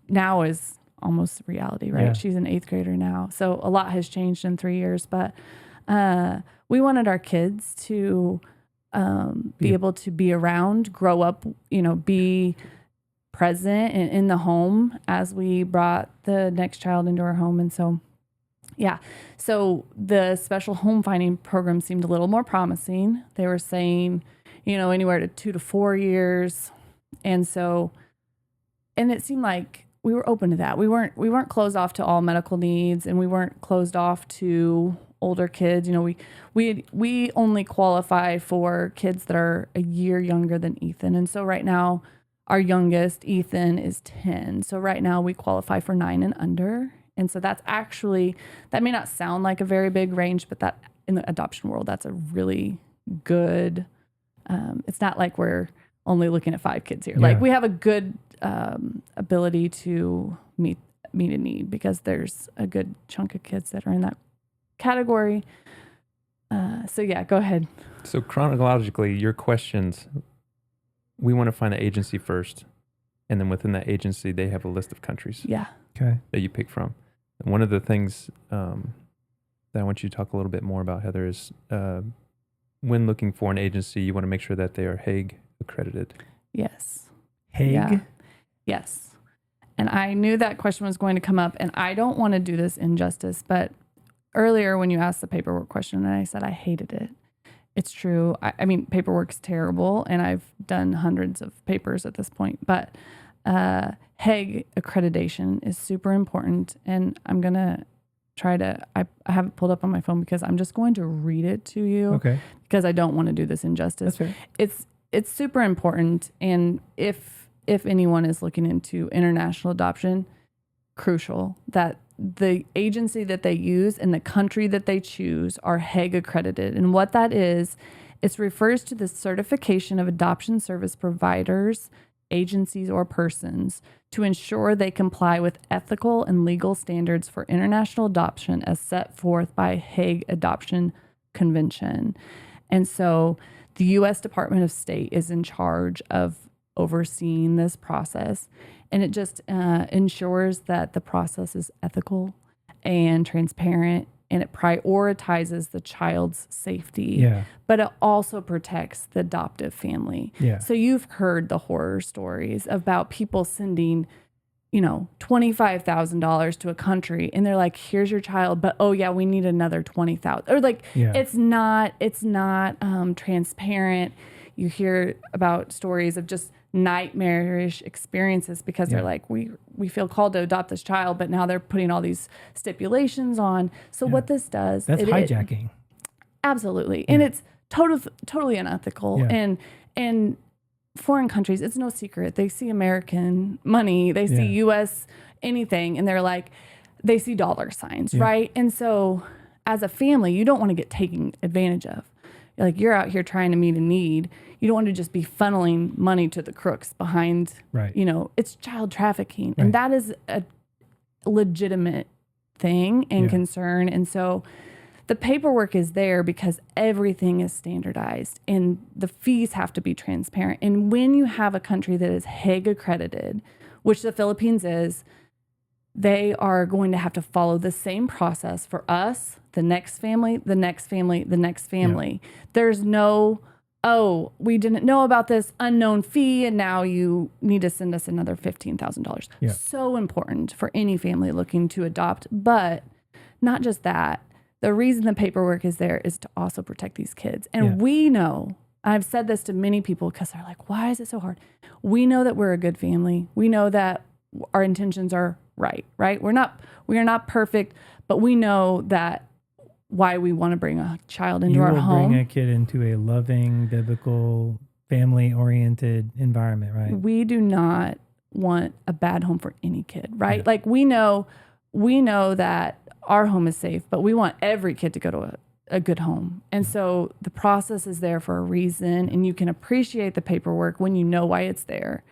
now is almost reality, right? She's an 8th grader now. So a lot has changed in 3 years, but we wanted our kids to be able to be around, grow up, be present and in the home as we brought the next child into our home. And so, so the Special Home Finding Program seemed a little more promising. They were saying, anywhere to 2 to 4 years. And so, and it seemed like we were open to that. We weren't closed off to all medical needs, and we weren't closed off to older kids. We only qualify for kids that are a year younger than Ethan. And so right now, our youngest, Ethan, is 10. So right now we qualify for 9 and under. And so that's actually, that may not sound like a very big range, but that in the adoption world, that's a really good, it's not like we're only looking at 5 kids here. Yeah. Like we have a good ability to meet a need because there's a good chunk of kids that are in that category. So yeah, go ahead. So chronologically, your questions, we want to find the agency first. And then within that agency, they have a list of countries Yeah. Okay. that you pick from. And one of the things that I want you to talk a little bit more about, Heather, is when looking for an agency, you want to make sure that they are Hague accredited. Yes. Hague. Yeah. Yes. And I knew that question was going to come up, and I don't want to do this injustice, but earlier when you asked the paperwork question, and I said I hated it. It's true. I mean, paperwork's terrible, and I've done hundreds of papers at this point, but Hague accreditation is super important, and I'm going to try to, I have it pulled up on my phone because I'm just going to read it to you Okay. because I don't want to do this injustice. That's fair. It's super important, and if anyone is looking into international adoption, crucial that the agency that they use and the country that they choose are Hague accredited. And what that is, it refers to the certification of adoption service providers, agencies, or persons to ensure they comply with ethical and legal standards for international adoption as set forth by Hague Adoption Convention. And so the U.S. Department of State is in charge of overseeing this process. And it just ensures that the process is ethical and transparent, and it prioritizes the child's safety. Yeah. But it also protects the adoptive family. Yeah. So you've heard the horror stories about people sending, $25,000 to a country, and they're like, "Here's your child, but oh yeah, we need another 20,000." Or like, Yeah. it's not transparent. You hear about stories of just nightmarish experiences because Yeah. they're like, we feel called to adopt this child, but now they're putting all these stipulations on. So what this does, That's hijacking. Absolutely. And it's totally unethical. Yeah. And foreign countries, it's no secret. They see American money, they see US anything, and they're like, they see dollar signs, right? And so as a family, you don't want to get taken advantage of. Like you're out here trying to meet a need. You don't want to just be funneling money to the crooks behind, Right. It's child trafficking. Right. And that is a legitimate thing and concern. And so the paperwork is there because everything is standardized and the fees have to be transparent. And when you have a country that is Hague accredited, which the Philippines is, they are going to have to follow the same process for us, the next family, the next family, the next family. Yeah. There's no, oh, we didn't know about this unknown fee and now you need to send us another $15,000. Yeah. So important for any family looking to adopt. But not just that. The reason the paperwork is there is to also protect these kids. And we know, I've said this to many people because they're like, why is it so hard? We know that we're a good family. We know that our intentions are right? We are not perfect, but we know that why we want to bring a child into our home. Bring a kid into a loving, biblical, family-oriented environment, right? We do not want a bad home for any kid, right? Yeah. Like we know that our home is safe, but we want every kid to go to a good home. And so the process is there for a reason, and you can appreciate the paperwork when you know why it's there.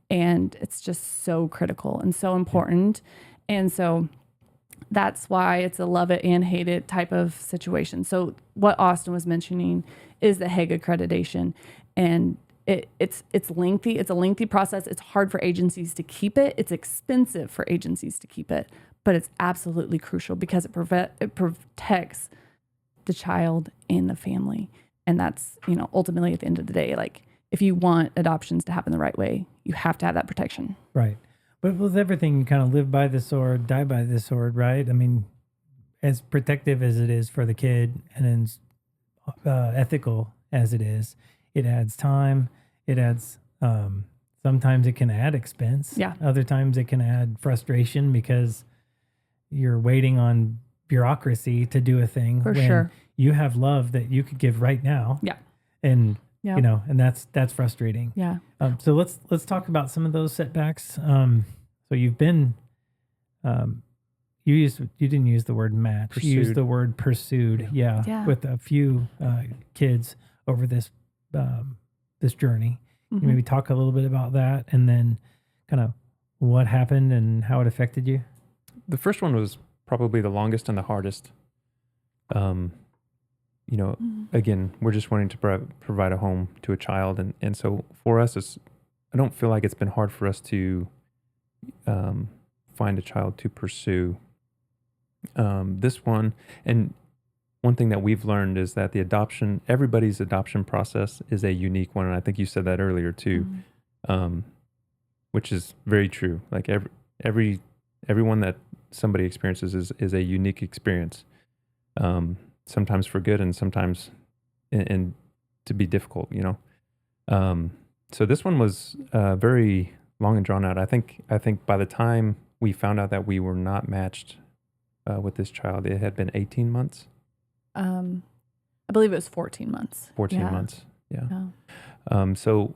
And it's just so critical and so important. And so that's why it's a love it and hate it type of situation. So what Austin was mentioning is the Hague accreditation. And it's lengthy. It's a lengthy process. It's hard for agencies to keep it. It's expensive for agencies to keep it. But it's absolutely crucial because it protects the child and the family. And that's, ultimately at the end of the day, like, if you want adoptions to happen the right way, you have to have that protection. Right. But with everything, you kind of live by the sword, die by the sword, right? I mean, as protective as it is for the kid and as ethical as it is, it adds time. It adds, sometimes it can add expense. Yeah. Other times it can add frustration because you're waiting on bureaucracy to do a thing. For sure. You have love that you could give right now. Yeah. And and that's frustrating. Yeah. So let's talk about some of those setbacks. So you've been, you didn't use the word match. Pursued. You used the word pursued. Yeah. With a few kids over this this journey, Mhm. Maybe talk a little bit about that, and then kind of what happened and how it affected you. The first one was probably the longest and the hardest. You know, Mhm. again, we're just wanting to provide a home to a child. And so for us, I don't feel like it's been hard for us to find a child to pursue. This one, and one thing that we've learned is that everybody's adoption process is a unique one. And I think you said that earlier too, Mhm. which is very true. Like everyone that somebody experiences is a unique experience. Sometimes for good and sometimes and to be difficult, you know. So this one was very long and drawn out. I think by the time we found out that we were not matched with this child, it had been 18 months, I believe it was 14 months. 14 Yeah. months. Yeah. Yeah. So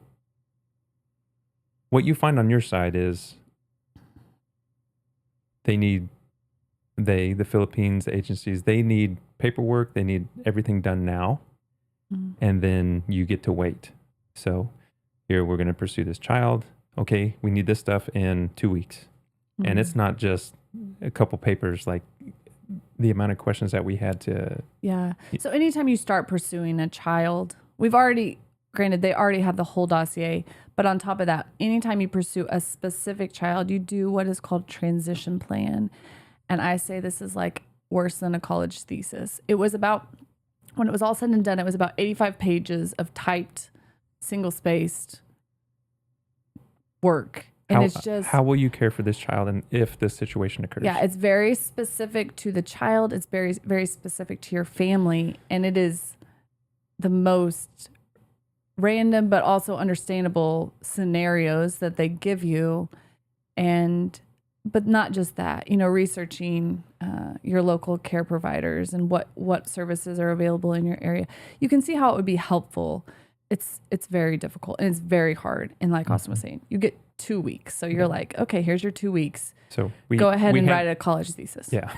what you find on your side is the Philippines agencies, they need paperwork, they need everything done now, Mhm. and then you get to wait. So here we're going to pursue this child. Okay, we need this stuff in 2 weeks. And it's Mhm. not just a couple papers, like the amount of questions that we had to. Yeah. So anytime you start pursuing a child, granted, they already have the whole dossier, but on top of that, anytime you pursue a specific child, you do what is called transition plan. And I say this is like worse than a college thesis. When it was all said and done, it was about 85 pages of typed, single-spaced work. And it's just, how will you care for this child and if this situation occurs? yeah, it's very specific to the child. It's very, very specific to your family. And it is the most random, but also understandable scenarios that they give you. But not just that, researching your local care providers and what services are available in your area. You can see how it would be helpful. It's very difficult and it's very hard. And like Austin was saying, you get 2 weeks. So you're like, okay, here's your 2 weeks. So Go ahead and write a college thesis. Yeah.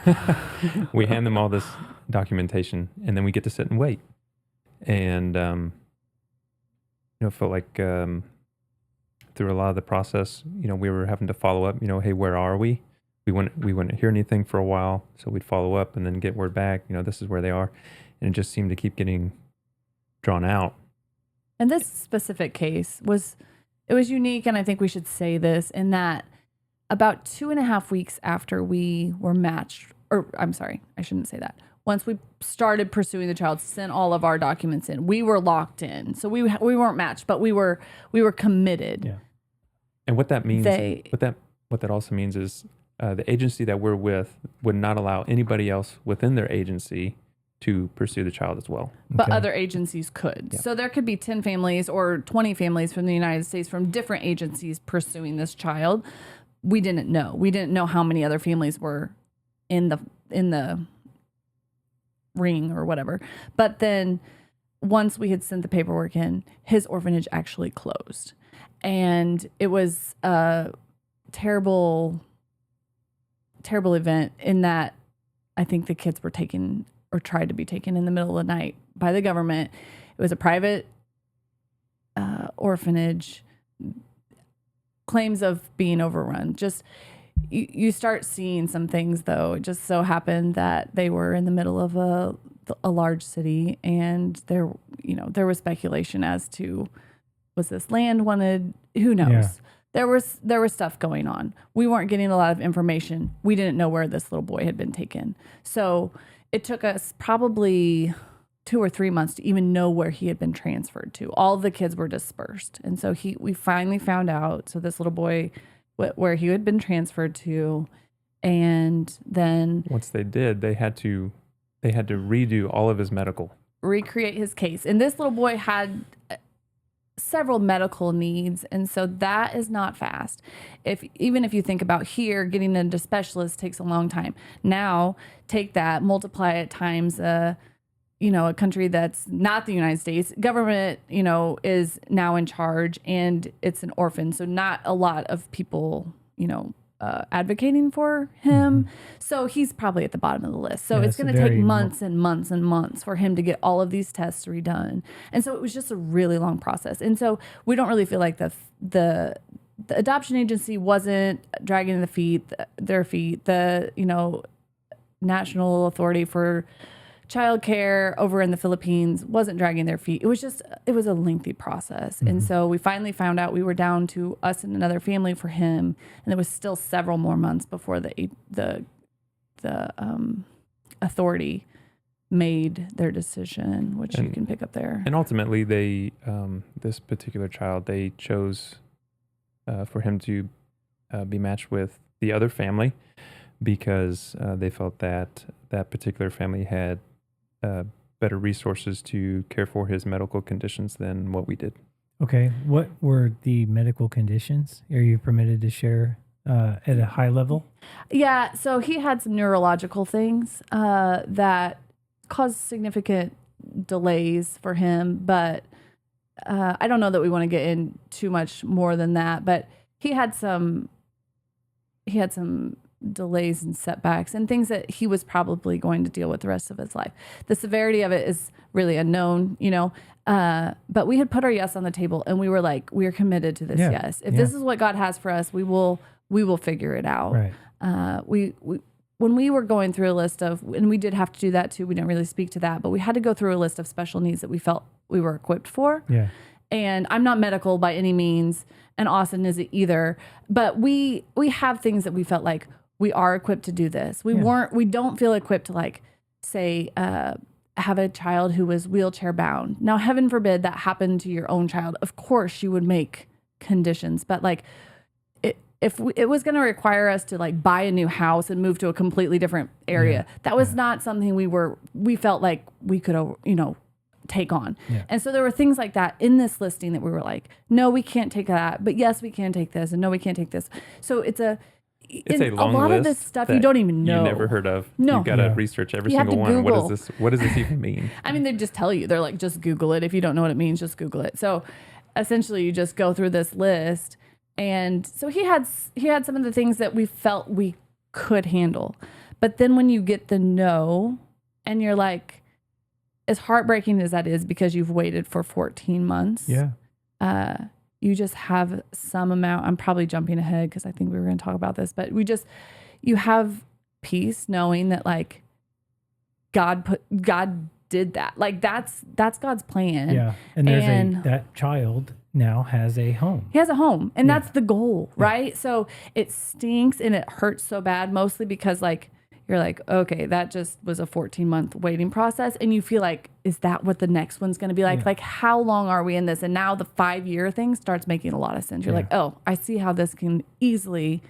We hand them all this documentation and then we get to sit and wait. And, it felt like through a lot of the process, we were having to follow up, hey, where are we? We wouldn't hear anything for a while. So we'd follow up and then get word back, this is where they are. And it just seemed to keep getting drawn out. And this specific case was unique. And I think we should say this in that about 2.5 weeks after we were matched, or I'm sorry, I shouldn't say that. Once we started pursuing the child, sent all of our documents in, we were locked in. So we weren't matched, but we were committed. Yeah. And what that means, what that also means is the agency that we're with would not allow anybody else within their agency to pursue the child as well. But Okay. other agencies could. Yeah. So there could be 10 families or 20 families from the United States from different agencies pursuing this child. We didn't know. We didn't know how many other families were in the ring or whatever. But then once we had sent the paperwork in, his orphanage actually closed. And it was a terrible, terrible event in that I think the kids were taken or tried to be taken in the middle of the night by the government. It was a private orphanage. Claims of being overrun. Just you start seeing some things, though. It just so happened that they were in the middle of a large city, and there was speculation as to, was this land wanted? Who knows? Yeah. There was stuff going on. We weren't getting a lot of information. We didn't know where this little boy had been taken. So it took us probably 2 or 3 months to even know where he had been transferred to. All the kids were dispersed. And so we finally found out. So this little boy, where he had been transferred to. And then Once they did, they had to redo all of his medical. recreate his case. And this little boy had several medical needs. And so that is not fast. Even if you think about here, getting into specialists takes a long time. Now take that, multiply it times a country that's not the United States. Government, is now in charge and it's an orphan. So not a lot of people, advocating for him. So he's probably at the bottom of the list. So Yeah, it's so going to take very months and months and months for him to get all of these tests redone. And so it was just a really long process. And so we don't really feel like the adoption agency wasn't dragging their feet. The, you know, National Authority for Childcare over in the Philippines wasn't dragging their feet. It was a lengthy process. And so we finally found out we were down to us and another family for him. And there was still several more months before the authority made their decision, which you can pick up there. And ultimately, they this particular child, they chose for him to be matched with the other family because they felt that that particular family had better resources to care for his medical conditions than what we did. Okay. What were the medical conditions? Are you permitted to share at a high level? Yeah, so he had some neurological things that caused significant delays for him, but I don't know that we want to get in too much more than that, but he had some delays and setbacks and things that he was probably going to deal with the rest of his life. The severity of it is really unknown, you know, but we had put our yes on the table and we were like, we are committed to this yes. If this is what God has for us, we will figure it out. Right. When we were going through a list of, and we did have to do that too, we didn't really speak to that, but we had to go through a list of special needs that we felt we were equipped for. Yeah. And I'm not medical by any means, and Austin isn't either, but we have things that we felt like we are equipped to do this. We don't feel equipped to, like, say, have a child who was wheelchair bound. Now, heaven forbid that happened to your own child. Of course you would make conditions, but like, if it was going to require us to, like, buy a new house and move to a completely different area, that was not something we felt like we could, you know, take on. Yeah. And so there were things like that in this listing that we were like, no, we can't take that, but yes, we can take this, and no, we can't take this. So it's a long lot list of this stuff you don't even know. You never heard of. No. You've got to research every single one. Google. What does this even mean? I mean, they just tell you. They're like, just Google it. If you don't know what it means, just Google it. So essentially you just go through this list. And so he had some of the things that we felt we could handle. But then when you get the no, and you're like, as heartbreaking as that is, because you've waited for 14 months. Yeah. You just have some amount. I'm probably jumping ahead because I think we were going to talk about this, but you have peace knowing that, like, God did that. Like, that's God's plan. Yeah. And that child now has a home. He has a home, and that's the goal, right? So it stinks and it hurts so bad, mostly because, like, you're like, okay, that just was a 14-month waiting process. And you feel like, is that what the next one's going to be like? Yeah. Like, how long are we in this? And now the 5-year thing starts making a lot of sense. You're like, oh, I see how this can easily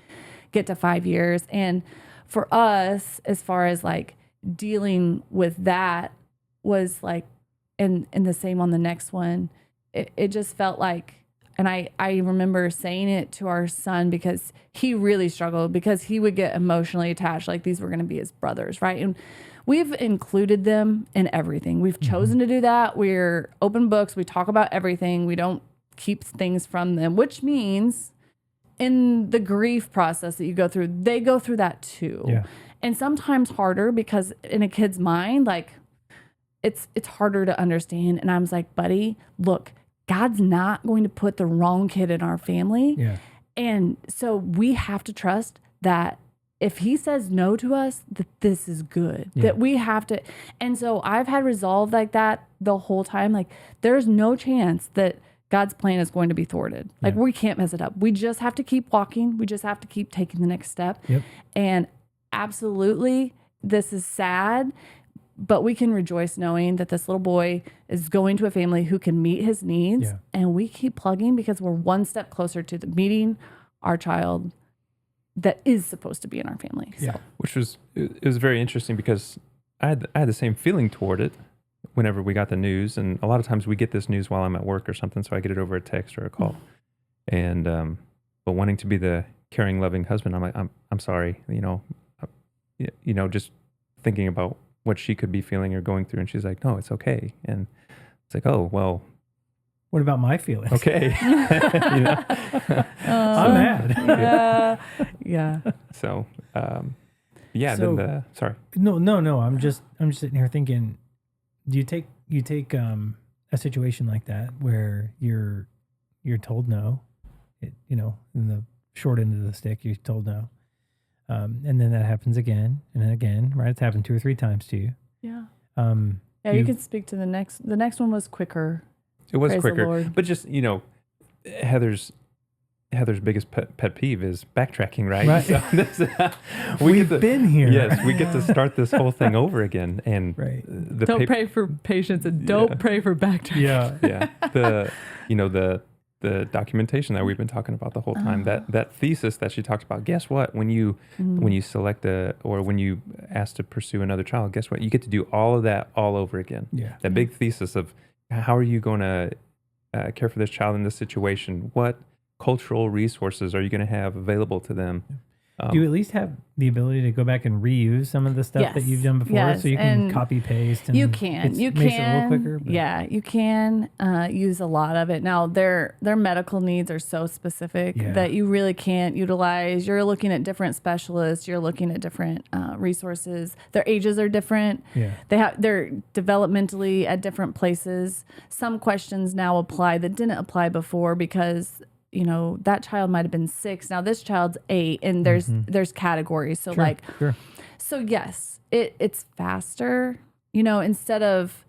get to 5 years. And for us, as far as, like, dealing with that was like, and the same on the next one, it just felt like, and I remember saying it to our son because he really struggled because he would get emotionally attached. Like, these were going to be his brothers, right? And we've included them in everything. We've chosen to do that. We're open books. We talk about everything. We don't keep things from them, which means in the grief process that you go through, they go through that too. Yeah. And sometimes harder because in a kid's mind, like, it's harder to understand. And I was like, buddy, look, God's not going to put the wrong kid in our family. Yeah. And so we have to trust that if he says no to us, that this is good, that we have to. And so I've had resolve like that the whole time. Like, there's no chance that God's plan is going to be thwarted. Like, we can't mess it up. We just have to keep walking. We just have to keep taking the next step. Yep. And absolutely, this is sad, but we can rejoice knowing that this little boy is going to a family who can meet his needs. Yeah. And we keep plugging because we're one step closer to meeting our child that is supposed to be in our family. Yeah. So. Which was, it was very interesting because I had the same feeling toward it whenever we got the news. And a lot of times we get this news while I'm at work or something. So I get it over a text or a call. And, but wanting to be the caring, loving husband, I'm like, I'm sorry, just thinking about what she could be feeling or going through. And she's like, no, it's okay. And it's like, oh, well, What about my feelings? Okay. You know? I'm mad. Yeah. So, yeah. So- Then sorry. No. I'm just sitting here thinking, do you take a situation like that where you're told no, in the short end of the stick, you're told no, and then that happens again and then again, right? It's happened 2 or 3 times to you. Yeah. Yeah, You can speak to the next. The next one was quicker. It was Praise the quicker, Lord. but just Heather's biggest pet peeve is backtracking, right? Right. So We've been here. Yes, we get to start this whole thing over again, and Right. the Don't paper, pray for patience and don't pray for backtracking. Yeah. yeah, the documentation that we've been talking about the whole time, that thesis that she talked about. Guess what? When you select when you ask to pursue another child, guess what? You get to do all of that all over again. Yeah. That big thesis of how are you going to care for this child in this situation? What cultural resources are you going to have available to them? Do you at least have the ability to go back and reuse some of the stuff that Yes. you've done before, Yes, so you can and copy paste? And You can. You makes it a little can. quicker. But Yeah, you can use a lot of it. Now, their medical needs are so specific Yeah. that you really can't utilize. You're looking at different specialists. You're looking at different resources. Their ages are different. Yeah. They're developmentally at different places. Some questions now apply that didn't apply before because that child might have been 6. Now this child's 8, and there's categories. So Sure, like. sure. So yes, it's faster. Instead of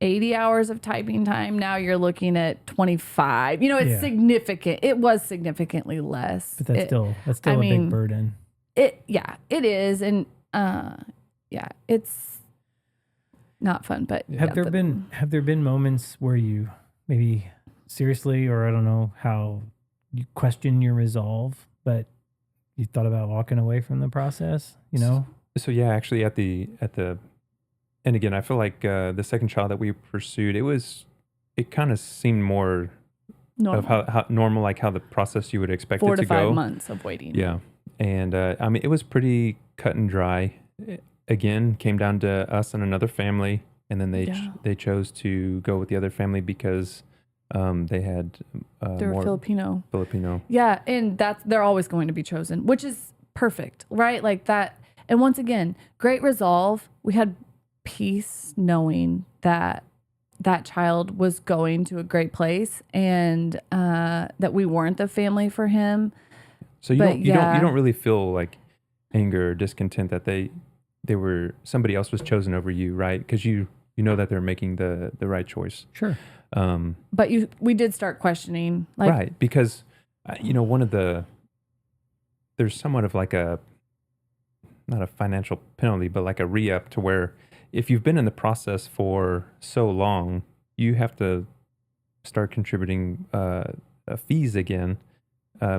80 hours of typing time, now you're looking at 25. It's Yeah. significant. It was significantly less. But that's still a big burden. It is, and it's not fun. But Have there been moments where you maybe seriously, or I don't know how, you question your resolve, but you thought about walking away from the process? So yeah, actually at the and again, I feel like the second child that we pursued, it kind of seemed more normal. of how normal, like how the process you would expect 4 it to to 5 go. months of waiting. Yeah. And I mean, it was pretty cut and dry. Again, came down to us and another family. And then they chose to go with the other family because they had They're more Filipino. Yeah. And they're always going to be chosen, which is perfect, right? Like that. And once again, great resolve. We had peace knowing that child was going to a great place and that we weren't the family for him. So you don't really feel like anger or discontent that they were, somebody else was chosen over you, right? Because you know that they're making the right choice. Sure. But we did start questioning, like, right? Because there's somewhat of like not a financial penalty, but like a re-up to where if you've been in the process for so long, you have to start contributing fees again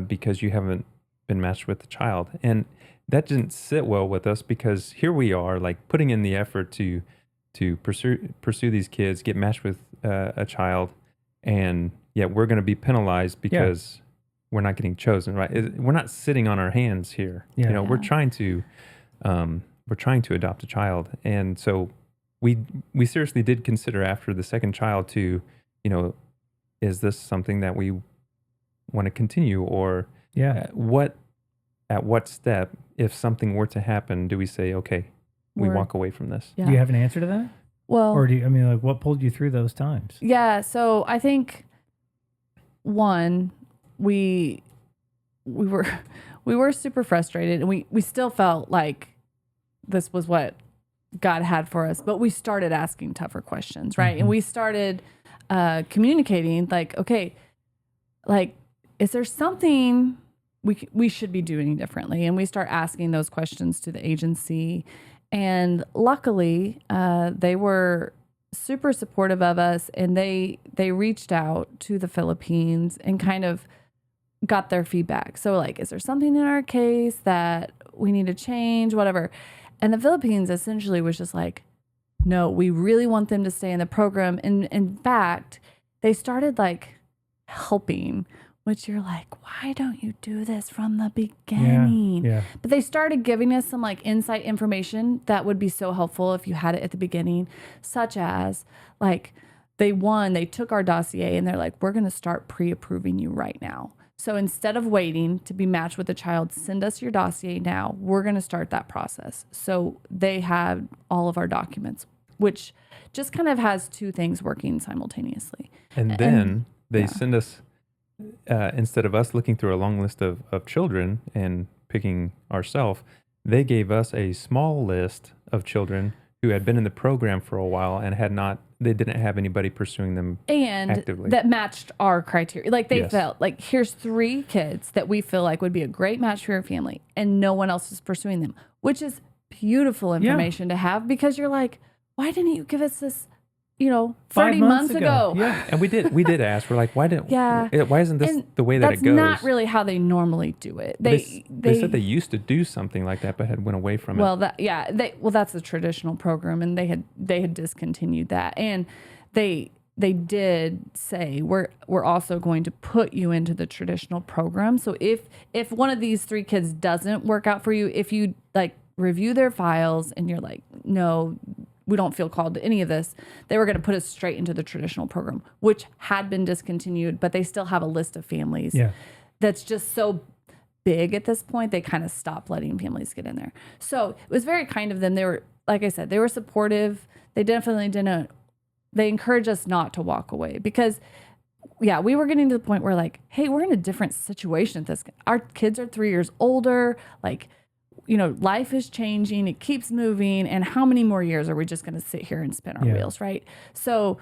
because you haven't been matched with the child. And that didn't sit well with us because here we are, like putting in the effort to pursue these kids, get matched with a child, and yet we're going to be penalized because we're not getting chosen, right? We're not sitting on our hands here. Yeah. We're trying to adopt a child, and so we seriously did consider after the second child to, is this something that we want to continue, or at what step, if something were to happen, do we say, okay, we walk away from this? Yeah. Do you have an answer to that? Well, Or what pulled you through those times? yeah. So I think one, we were super frustrated, and we still felt like this was what God had for us, but we started asking tougher questions, right? And we started communicating, like, okay, like, is there something we should be doing differently? And we start asking those questions to the agency. And luckily, they were super supportive of us, and they reached out to the Philippines and kind of got their feedback. So like, is there something in our case that we need to change, whatever? And the Philippines essentially was just like, no, we really want them to stay in the program. And in fact, they started like helping, which you're like, why don't you do this from the beginning? Yeah. But they started giving us some like insight information that would be so helpful if you had it at the beginning, such as like they took our dossier and they're like, we're going to start pre-approving you right now. So instead of waiting to be matched with a child, send us your dossier now. We're going to start that process. So they had all of our documents, which just kind of has two things working simultaneously. And then they send us, instead of us looking through a long list of children and picking ourselves, they gave us a small list of children who had been in the program for a while and they didn't have anybody pursuing them and actively. That matched our criteria. Like they Yes. felt like, here's 3 kids that we feel like would be a great match for your family, and no one else is pursuing them, which is beautiful information to have, because you're like, why didn't you give us this, 30 months ago? Yeah. And we did ask. We're like, why isn't this And the way that it goes? That's not really how they normally do it. They said they used to do something like that, but had went away from well, it. That's the traditional program, and they had discontinued that, and they did say we're also going to put you into the traditional program. So if one of these 3 kids doesn't work out for you, if you like review their files and you're like, no, we don't feel called to any of this, they were going to put us straight into the traditional program, which had been discontinued, but they still have a list of families that's just so big at this point, they kind of stopped letting families get in there. So it was very kind of them. They were, like I said, they were supportive. They definitely didn't, they encouraged us not to walk away, because we were getting to the point where like, hey, we're in a different situation at this. Our kids are 3 years older. Like, life is changing. It keeps moving. And how many more years are we just going to sit here and spin our wheels, right? So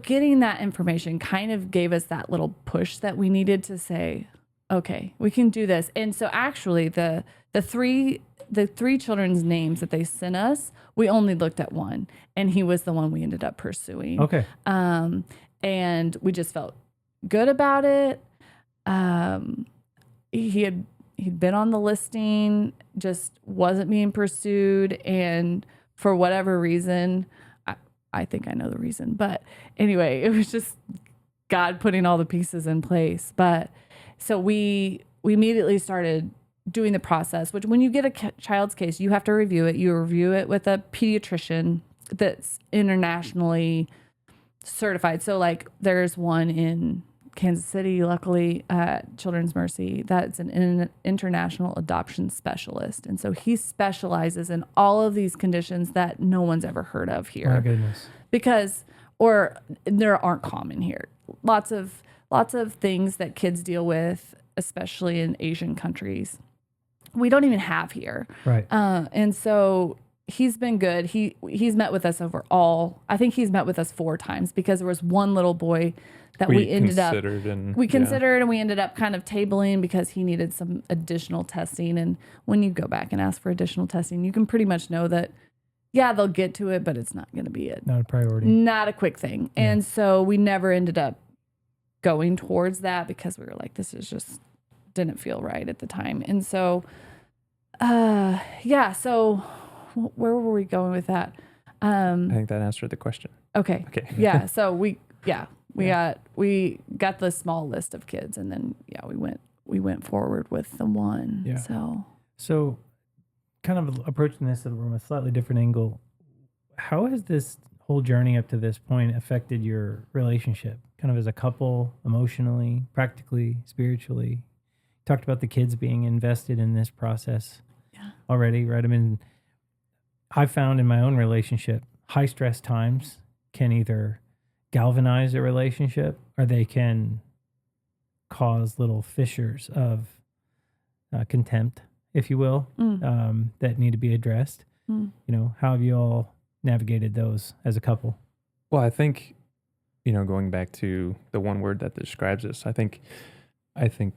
getting that information kind of gave us that little push that we needed to say, okay, we can do this. And so actually the 3 children's names that they sent us, we only looked at one, and he was the one we ended up pursuing. Okay. And we just felt good about it. He'd been on the listing, just wasn't being pursued. And for whatever reason, I think I know the reason, but anyway, it was just God putting all the pieces in place. But so we immediately started doing the process, which when you get a child's case, you have to review it. You review it with a pediatrician that's internationally certified. So like there's one in Kansas City, luckily, Children's Mercy, that's an international adoption specialist. And so he specializes in all of these conditions that no one's ever heard of here. My goodness. Or there aren't common here. Lots of things that kids deal with, especially in Asian countries, we don't even have here. Right. And so he's been good. He's met with us I think he's met with us 4 times, because there was one little boy that we considered and we ended up kind of tabling because he needed some additional testing. And when you go back and ask for additional testing, you can pretty much know that, they'll get to it, but it's not going to be not a priority, not a quick thing. Yeah. And so we never ended up going towards that, because we were like, this is just didn't feel right at the time. And so, so where were we going with that? I think that answered the question. Okay. Yeah. So we got the small list of kids, and then we went forward with the one. Yeah. So kind of approaching this from a slightly different angle, how has this whole journey up to this point affected your relationship, kind of as a couple, emotionally, practically, spiritually? You talked about the kids being invested in this process already, right? I mean, I found in my own relationship, high stress times can either galvanize a relationship, or they can cause little fissures of contempt, if you will, that need to be addressed. How have you all navigated those as a couple? Well, I think, going back to the one word that describes us, I think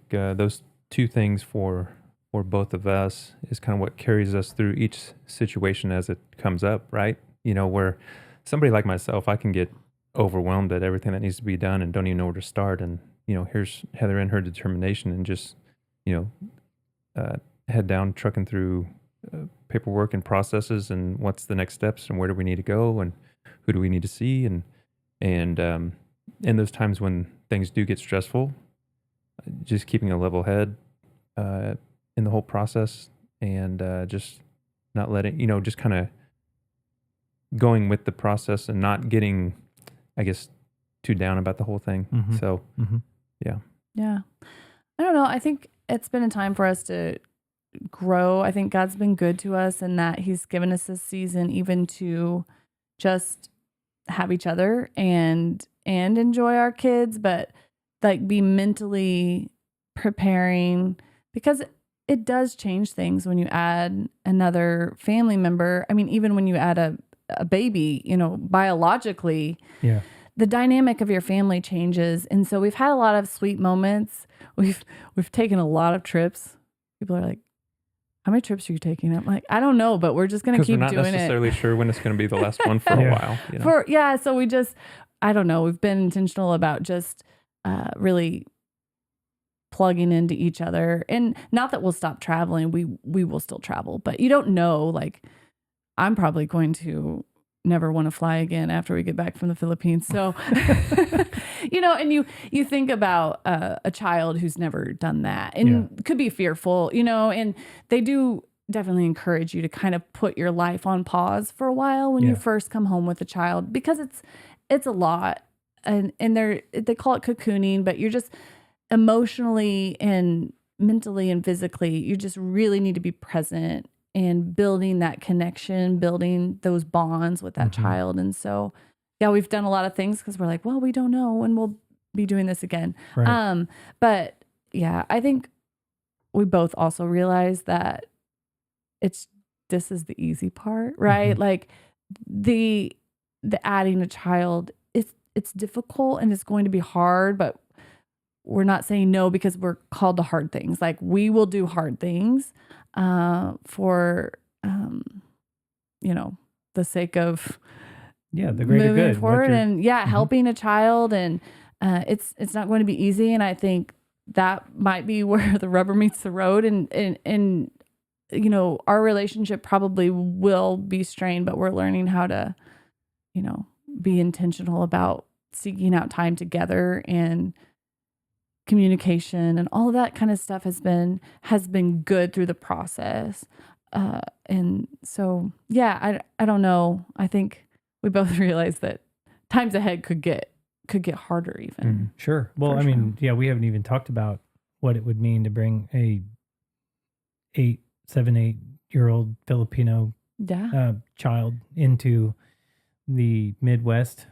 those 2 things for both of us is kind of what carries us through each situation as it comes up, right? Where somebody like myself, I can get overwhelmed at everything that needs to be done and don't even know where to start. And, here's Heather and her determination, and just, head down trucking through paperwork and processes, and what's the next steps, and where do we need to go, and who do we need to see. And in those times when things do get stressful, just keeping a level head in the whole process, and just not letting, just kind of going with the process and not getting, I guess, too down about the whole thing. Mhm. So Yeah. I don't know. I think it's been a time for us to grow. I think God's been good to us and that he's given us this season even to just have each other and enjoy our kids, but like be mentally preparing, because it does change things when you add another family member. I mean, even when you add a baby, you know, biologically, Yeah. the dynamic of your family changes. And so we've had a lot of sweet moments. We've taken a lot of trips. People are like, how many trips are you taking? I'm like, I don't know, but we're just going to because we're keep not doing necessarily sure when it's going to be the last one for Yeah. a while. You know? So we just, I don't know. We've been intentional about just really plugging into each other, and not that we'll stop traveling. We will still travel, but you don't know. Like, I'm probably going to never want to fly again after we get back from the Philippines. So, you know, and you think about a child who's never done that and could be fearful, you know, and they do definitely encourage you to kind of put your life on pause for a while when you first come home with a child, because it's a lot, and they call it cocooning, but you're just emotionally and mentally and physically, you just really need to be present and building that connection, building those bonds with that child. And so, yeah, we've done a lot of things because we're like, well, we don't know when we'll be doing this again. Right. But yeah, I think we both also realize that this is the easy part, right? Like the adding a child, it's difficult and it's going to be hard, but we're not saying no because we're called to hard things. Like, we will do hard things for you know, the sake of The greater moving good. forward and helping a child, and it's not going to be easy. And I think that might be where the rubber meets the road, and you know, our relationship probably will be strained, but we're learning how to, you know, be intentional about seeking out time together, and communication and all of that kind of stuff has been good through the process. And so, yeah, I don't know. I think we both realize that times ahead could get harder even. Sure. Well, I mean, we haven't even talked about what it would mean to bring a 8-8-year-old Filipino child into the Midwest,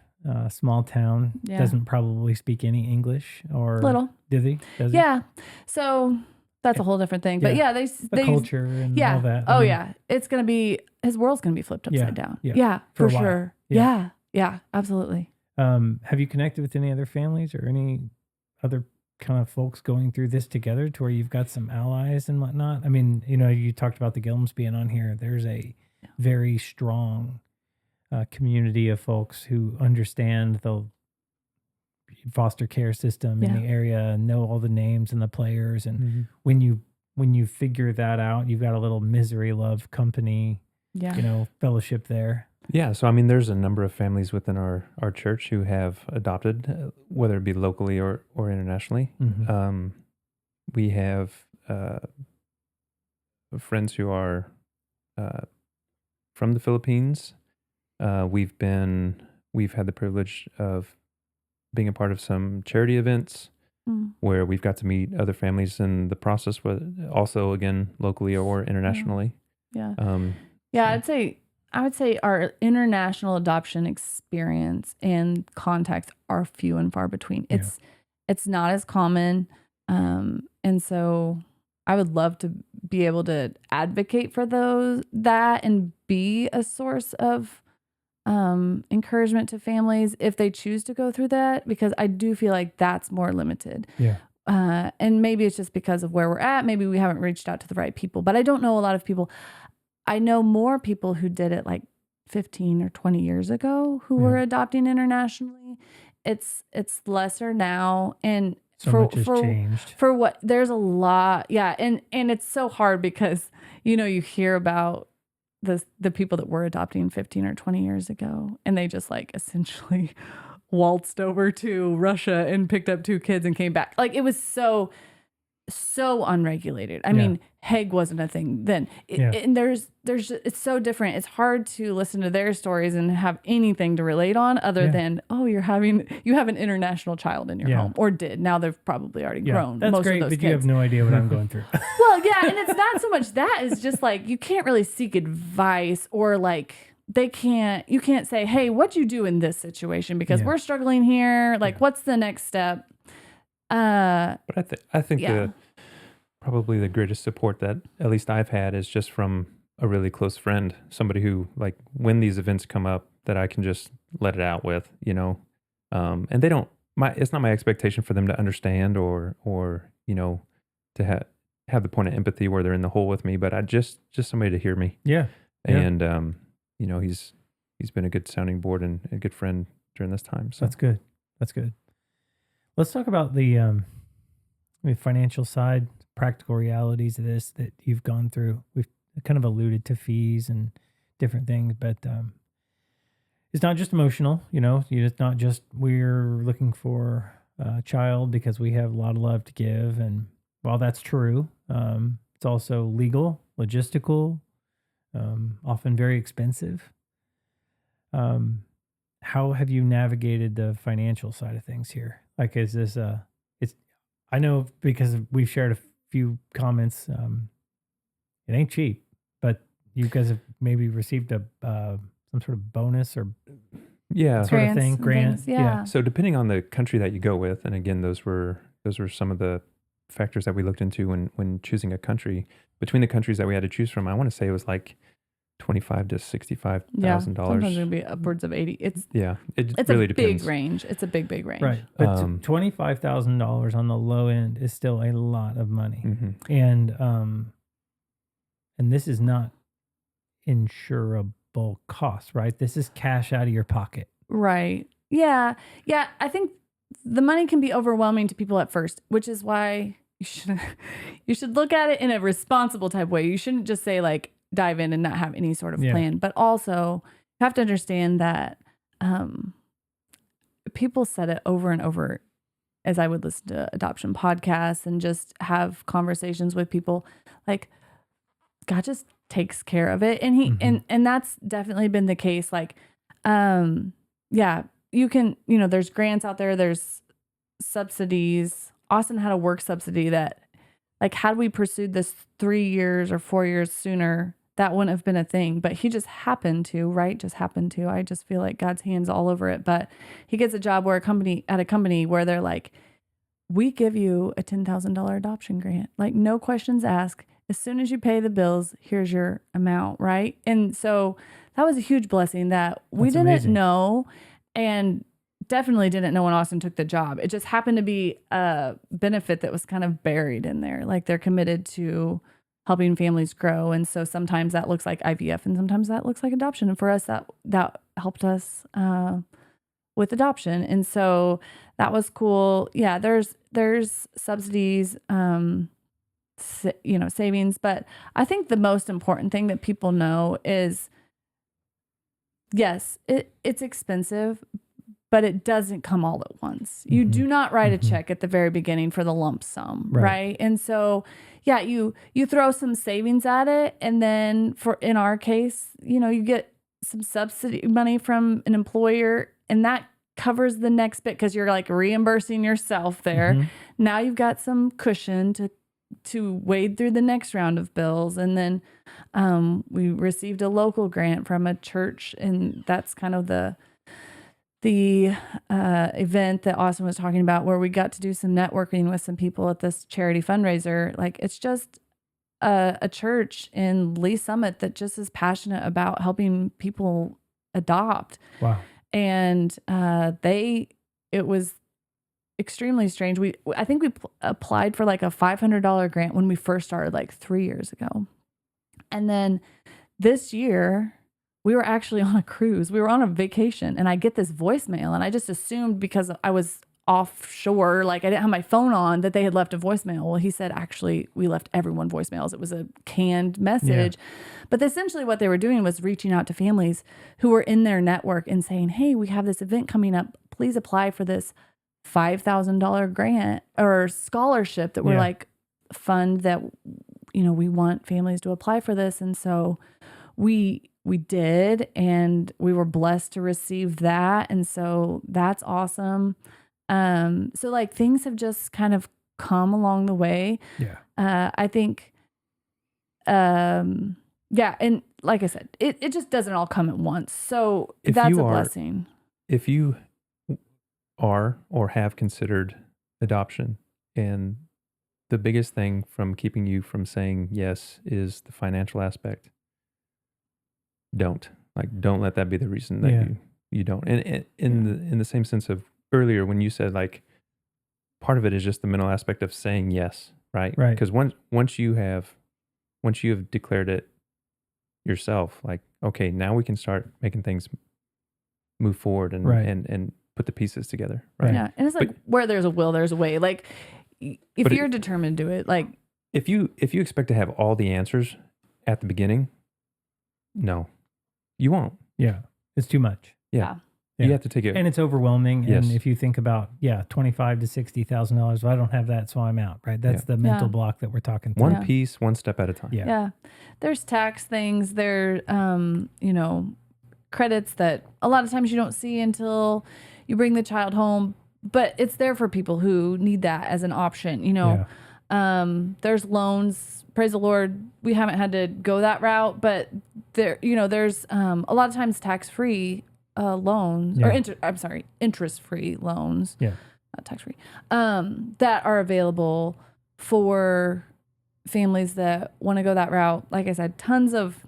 small town, doesn't probably speak any English or little. Does he? Yeah. So that's a whole different thing. But they culture and all that. Oh, it's going to be, his world's going to be flipped upside down. Yeah. For sure. Yeah, absolutely. Have you connected with any other families or any other kind of folks going through this together to where you've got some allies and whatnot? I mean, you know, you talked about the Gilms being on here. There's a very strong community of folks who understand the foster care system in the area and know all the names and the players. And when you figure that out, you've got a little misery love company, you know, fellowship there. Yeah. So, I mean, there's a number of families within our church who have adopted, whether it be locally or internationally. We have friends who are from the Philippines. We've had the privilege of being a part of some charity events where we've got to meet other families in the process, but also, again, locally or internationally. I would say our international adoption experience and contacts are few and far between. It's not as common. And so I would love to be able to advocate for that and be a source of encouragement to families if they choose to go through that, because I do feel like that's more limited. And maybe it's just because of where we're at. Maybe we haven't reached out to the right people, but I don't know a lot of people. I know more people who did it like 15 or 20 years ago who were adopting internationally. It's lesser now. And much has changed. For what, there's a lot. Yeah. And it's so hard because, you know, you hear about the people that were adopting 15 or 20 years ago, and they just like essentially waltzed over to Russia and picked up 2 kids and came back. Like, it was so unregulated. I mean, Hague wasn't a thing then. And it's so different. It's hard to listen to their stories and have anything to relate on other than, oh, you have an international child in your home, or did. Now they've probably already grown. That's most great, of those but kids. you have no idea what I'm going through. Well, yeah, and it's not so much that, it's just like you can't really seek advice, or like you can't say, hey, what'd you do in this situation? Because we're struggling here. Like, what's the next step? But I think probably the greatest support that at least I've had is just from a really close friend, somebody who, like, when these events come up, that I can just let it out with, you know. And they don't. It's not my expectation for them to understand or you know, to have the point of empathy where they're in the hole with me, but I just somebody to hear me. Yeah. And you know, he's been a good sounding board and a good friend during this time. So That's good. That's good. Let's talk about the financial side, practical realities of this that you've gone through. We've kind of alluded to fees and different things, but it's not just emotional, you know. It's not just we're looking for a child because we have a lot of love to give. And while that's true, it's also legal, logistical, often very expensive. How have you navigated the financial side of things here? Like, is this I know because we've shared a few comments, it ain't cheap, but you guys have maybe received some sort of bonus or sort of thing, grant. Yeah. So depending on the country that you go with, and again, those were some of the factors that we looked into when choosing a country. Between the countries that we had to choose from, I want to say it was like $25,000 to $65,000. Sometimes it'll be upwards of 80. It's really a depends. big range. It's a big range. Right. But $25,000 on the low end is still a lot of money. Mm-hmm. And this is not insurable costs, right? This is cash out of your pocket. Right. Yeah. Yeah. I think the money can be overwhelming to people at first, which is why you should look at it in a responsible type way. You shouldn't just say, like, dive in and not have any sort of plan. But also, you have to understand that people said it over and over as I would listen to adoption podcasts and just have conversations with people. Like, God just takes care of it. And he and that's definitely been the case. Like, you can, you know, there's grants out there, there's subsidies. Austin had a work subsidy that, like, had we pursued this 3 years or 4 years sooner, that wouldn't have been a thing. But he just happened to, right? Just happened to. I just feel like God's hands all over it. But he gets a job at a company where they're like, we give you a $10,000 adoption grant. Like, no questions asked. As soon as you pay the bills, here's your amount, right? And so that was a huge blessing that we didn't know, and definitely didn't know when Austin took the job. It just happened to be a benefit that was kind of buried in there. Like, they're committed to helping families grow. And so sometimes that looks like IVF and sometimes that looks like adoption. And for us, that helped us with adoption. And so that was cool. Yeah, there's subsidies, savings. But I think the most important thing that people know is, yes, it's expensive, but it doesn't come all at once. You do not write a check at the very beginning for the lump sum, right? And so, yeah, you throw some savings at it, and then in our case, you know, you get some subsidy money from an employer, and that covers the next bit because you're, like, reimbursing yourself there. Now you've got some cushion to wade through the next round of bills. And then we received a local grant from a church, and that's kind of the event that Austin was talking about, where we got to do some networking with some people at this charity fundraiser. Like, it's just a church in Lee Summit that just is passionate about helping people adopt. Wow. And it was extremely strange. I think we applied for like a $500 grant when we first started, like 3 years ago. And then this year we were actually on a cruise. We were on a vacation, and I get this voicemail, and I just assumed because I was offshore, like I didn't have my phone on, that they had left a voicemail. Well, he said, actually, we left everyone voicemails. It was a canned message. Yeah. But essentially what they were doing was reaching out to families who were in their network and saying, hey, we have this event coming up. Please apply for this $5,000 grant or scholarship that we're like fund that we want families to apply for this. And so we did, and we were blessed to receive that. And so that's awesome. So like things have just kind of come along the way. Yeah. I think, yeah. And like I said, it just doesn't all come at once. So If that's you a are- blessing. If you are or have considered adoption, and the biggest thing from keeping you from saying yes is the financial aspect, don't let that be the reason that Yeah. you don't. And in the same sense of earlier when you said like part of it is just the mental aspect of saying yes, right? Right. Because once you have declared it yourself, like, okay, now we can start making things move forward and Right. and put the pieces together, right? Yeah. And it's like where there's a will, there's a way. Like if But you're determined to do it, like, If you expect to have all the answers at the beginning, no, you won't. Yeah. It's too much. Yeah. Yeah. You have to take it. And it's overwhelming. Yes. And if you think about, $25,000 to $60,000, well, I don't have that, so I'm out, right? That's the mental Yeah. block that we're talking through. one Yeah. piece, one step at a time. Yeah. Yeah. There's tax things. There, credits that a lot of times you don't see until you bring the child home, but it's there for people who need that as an option, There's loans, praise the Lord. We haven't had to go that route, but there's a lot of times tax-free loans or interest-free loans. Yeah. Not tax-free, that are available for families that want to go that route. Like I said, tons of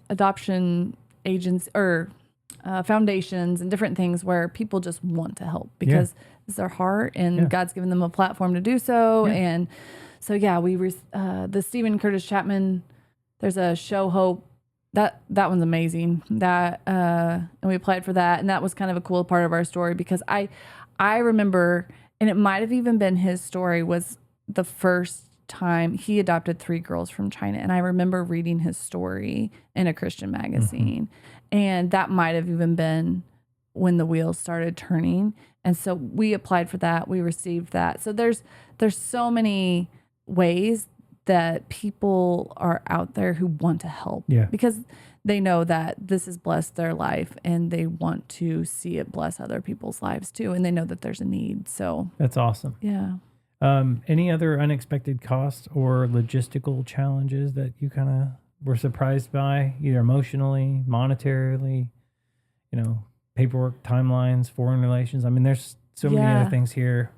adoption agents or foundations and different things where people just want to help because it's their heart and God's given them a platform to do so. Yeah. And so, the Stephen Curtis Chapman, there's a Show Hope. That one's amazing. And we applied for that, and that was kind of a cool part of our story because I remember, and it might have even been his story, was the first time he adopted 3 girls from China, and I remember reading his story in a Christian magazine, and that might have even been when the wheels started turning. And so we applied for that, we received that. So there's so many ways that people are out there who want to help because they know that this has blessed their life and they want to see it bless other people's lives too. And they know that there's a need. So That's awesome. yeah. Any other unexpected costs or logistical challenges that you kind of were surprised by, either emotionally, monetarily, paperwork, timelines, foreign relations? I mean, there's so many other things here.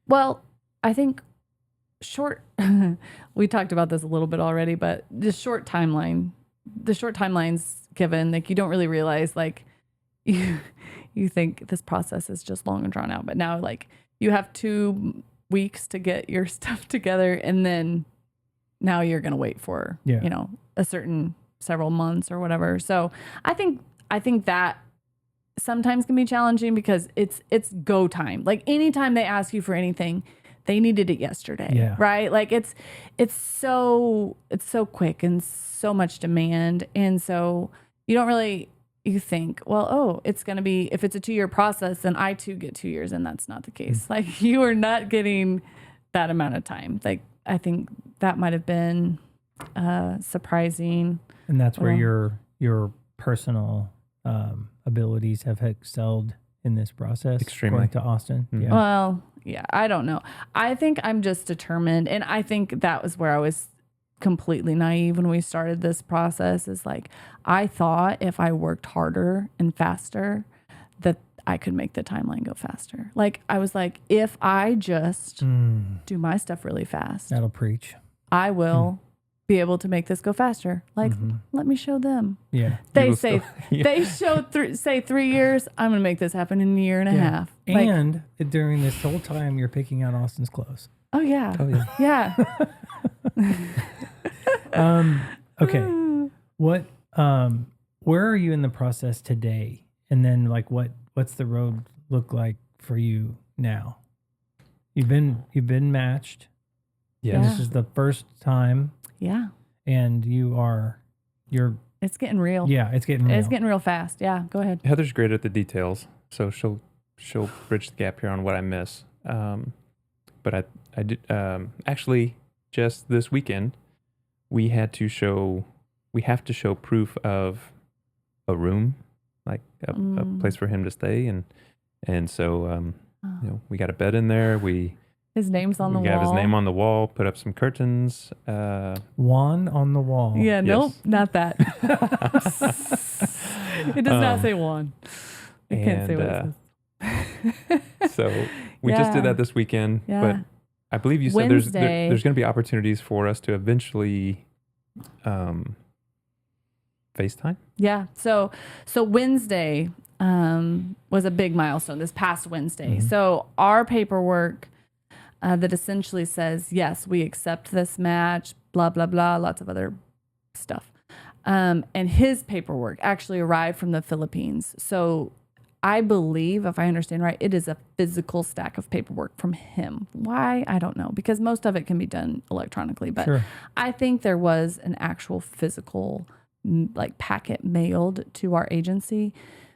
Well, I think we talked about this a little bit already, but the short timeline's given, like you don't really realize, like you think this process is just long and drawn out, but now like you have 2 weeks to get your stuff together, and then now you're going to wait for, a certain several months or whatever. So I think that sometimes can be challenging because it's go time. Like anytime they ask you for anything, they needed it yesterday, right? Like it's so quick and so much demand. And so you think, well, it's going to be, if it's a 2-year process, then I too get 2 years. And that's not the case. Like you are not getting that amount of time. Like I think that might've been surprising. And that's where your personal abilities have excelled in this process. Extremely. According to Austin. Mm-hmm. Yeah. Well, yeah, I don't know. I think I'm just determined. And I think that was where I was completely naive when we started this process, is like, I thought if I worked harder and faster, that I could make the timeline go faster. Like, I was like, if I just do my stuff really fast, That'll preach. I will be able to make this go faster. Like, let me show them. Yeah. They will say, still- they show, say 3 years, I'm going to make this happen in a year and a half. Like, And during this whole time, you're picking out Austin's clothes. oh yeah. Oh yeah. Yeah. Okay. What, where are you in the process today? And then like, what's the road look like for you now? You've been matched. Yes. This is the first time, Yeah. and you're, It's getting real. it's getting real. It's getting real fast. Yeah. Go ahead. Heather's great at the details, so she'll bridge the gap here on what I miss. but I did actually just this weekend we have to show proof of a room, like a place for him to stay, and so we got a bed in there. His name's on the wall. We have his name on the wall. Put up some curtains. Juan on the wall. Yeah, Yes. nope, not that. It does not say Juan. I can't say what it says. So we just did that this weekend. Yeah. But I believe you said there's going to be opportunities for us to eventually FaceTime. Yeah. So Wednesday was a big milestone this past Wednesday. Mm-hmm. So our paperwork that essentially says, yes, we accept this match, blah, blah, blah, lots of other stuff. And his paperwork actually arrived from the Philippines. So I believe, if I understand right, it is a physical stack of paperwork from him. Why? I don't know, because most of it can be done electronically. But Sure. I think there was an actual physical like packet mailed to our agency,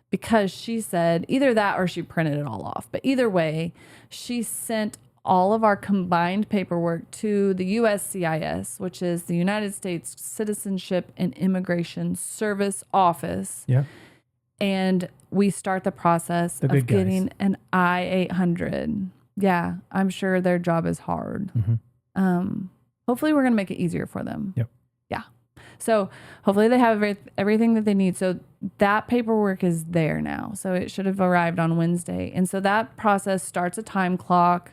because she said either that or she printed it all off. But either way, she sent all of our combined paperwork to the USCIS, which is the United States Citizenship and Immigration Service Office. Yeah. And we start the process The big of getting an I-800. Yeah, I'm sure their job is hard. Mm-hmm. Hopefully we're going to make it easier for them. Yep. Yeah. So hopefully they have everything that they need. So that paperwork is there now. So it should have arrived on Wednesday. And so that process starts a time clock.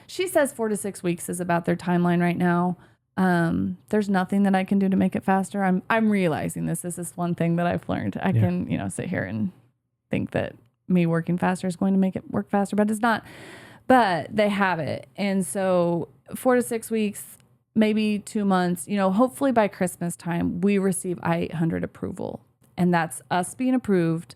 She says 4 to 6 weeks is about their timeline right now. There's nothing that I can do to make it faster. I'm realizing this. This is one thing that I've learned. I can, sit here and think that me working faster is going to make it work faster, but it's not. But they have it. And so 4 to 6 weeks, maybe 2 months, hopefully by Christmas time, we receive I-800 approval. And that's us being approved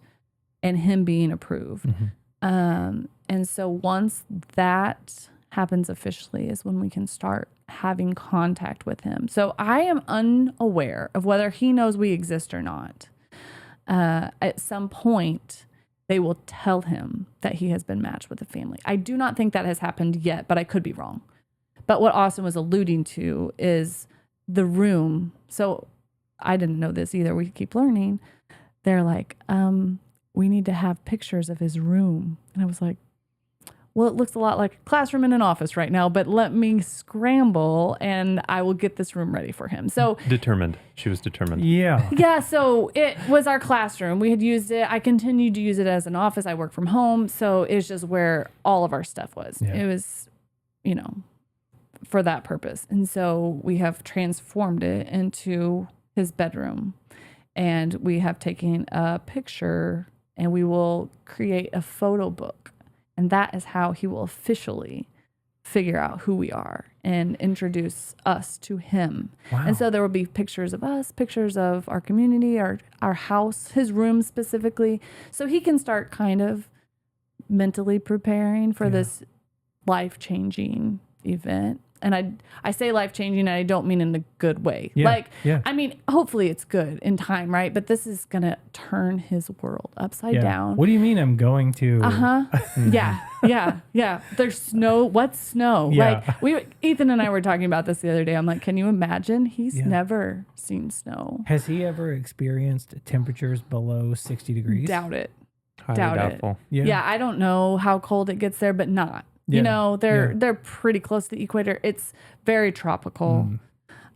and him being approved. Mm-hmm. And so once that happens officially is when we can start having contact with him. So I am unaware of whether he knows we exist or not. At some point, they will tell him that he has been matched with a family. I do not think that has happened yet, but I could be wrong. But what Austin was alluding to is the room. So I didn't know this either. We keep learning. They're like, we need to have pictures of his room. And I was like, well, it looks a lot like a classroom in an office right now, but let me scramble and I will get this room ready for him. So Determined. She was determined. Yeah. yeah, so it was our classroom. We had used it. I continued to use it as an office. I work from home. So it's just where all of our stuff was. Yeah. It was, for that purpose. And so we have transformed it into his bedroom. And we have taken a picture and we will create a photo book. And that is how he will officially figure out who we are and introduce us to him. Wow. And so there will be pictures of us, pictures of our community, our house, his room specifically. So he can start kind of mentally preparing for this life-changing event. And I say life-changing, and I don't mean in a good way. Yeah. I mean, hopefully it's good in time, right? But this is going to turn his world upside down. What do you mean I'm going to? Yeah. There's snow. What's snow? Yeah. Like Ethan and I were talking about this the other day. I'm like, can you imagine? He's never seen snow. Has he ever experienced temperatures below 60 degrees? Doubt it. Highly Doubt it. doubtful. Yeah, I don't know how cold it gets there, but not. Yeah. They're pretty close to the equator. It's very tropical.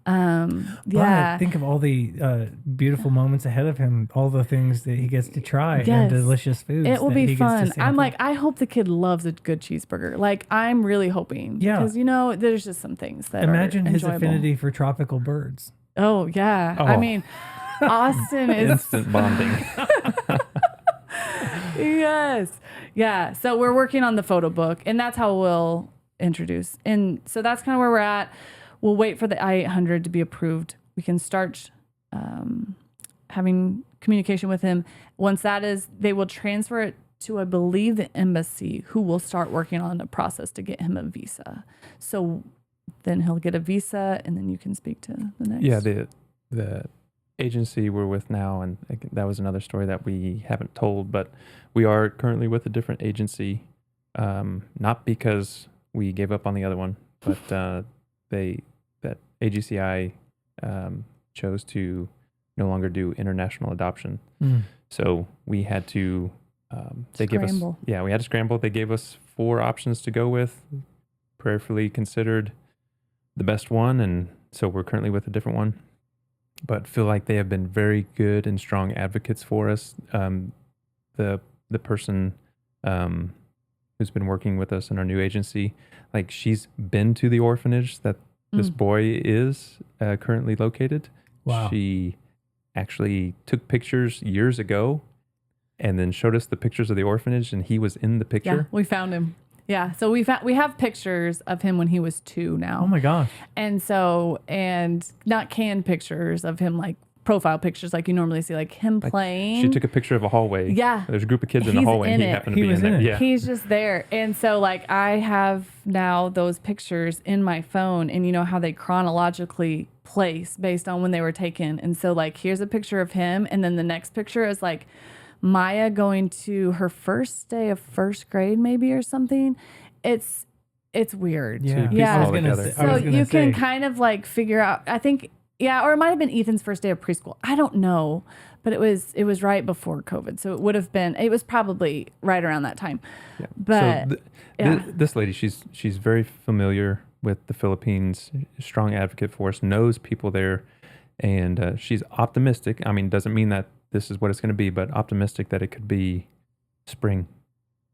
But think of all the beautiful moments ahead of him, all the things that he gets to try and delicious foods. It will that be he gets to fun. I'm sample. like, I hope the kid loves a good cheeseburger. Like, I'm really hoping. Yeah. Because, there's just some things that Imagine are his enjoyable. affinity for tropical birds. Oh, yeah. I Oh. mean, Austin is... Instant bonding. Yes. Yeah. So we're working on the photo book, and that's how we'll introduce. And so that's kind of where we're at. We'll wait for the I-800 to be approved. We can start having communication with him. Once that is, they will transfer it to, I believe, the embassy, who will start working on the process to get him a visa. So then he'll get a visa, and then you can speak to the next. Yeah, the agency we're with now, and that was another story that we haven't told, but we are currently with a different agency not because we gave up on the other one, but that AGCI chose to no longer do international adoption. So we had to they gave us we had to scramble. They gave us 4 options to go with, prayerfully considered the best one, and so we're currently with a different one, but feel like they have been very good and strong advocates for us. The person who's been working with us in our new agency, like, she's been to the orphanage that this boy is currently located. Wow. She actually took pictures years ago and then showed us the pictures of the orphanage, and he was in the picture. Yeah, we found him. Yeah, so we have pictures of him when he was 2 now. Oh my gosh. And not canned pictures of him, like profile pictures like you normally see, like him playing. She took a picture of a hallway. Yeah. There's a group of kids in the hallway, and he happened to be in there. Yeah. He's just there. And so, like, I have now those pictures in my phone, and you know how they chronologically place based on when they were taken. And so, like, here's a picture of him, and then the next picture is like Maya going to her first day of first grade, maybe, or something. It's weird. Yeah. Yeah. So you can kind of like figure out, I think, yeah, or it might have been Ethan's first day of preschool. I don't know, but it was right before COVID. So it was probably right around that time. Yeah. But so this lady, she's very familiar with the Philippines, strong advocate for us, knows people there, and she's optimistic. I mean, doesn't mean that this is what it's going to be, but optimistic that it could be spring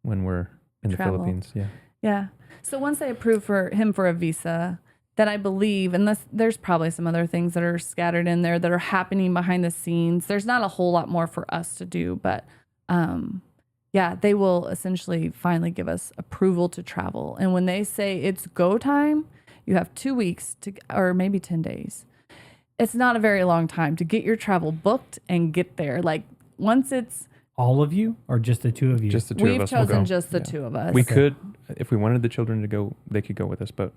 when we're in the Philippines. Yeah. Yeah. So once they approve for him for a visa, then I believe, unless there's probably some other things that are scattered in there that are happening behind the scenes. There's not a whole lot more for us to do, but they will essentially finally give us approval to travel. And when they say it's go time, you have 2 weeks or maybe 10 days. It's not a very long time to get your travel booked and get there. Like, once it's all of you or just the 2 of you? Just the 2 of us. We've chosen just the 2 of us. We could, if we wanted the children to go, they could go with us, but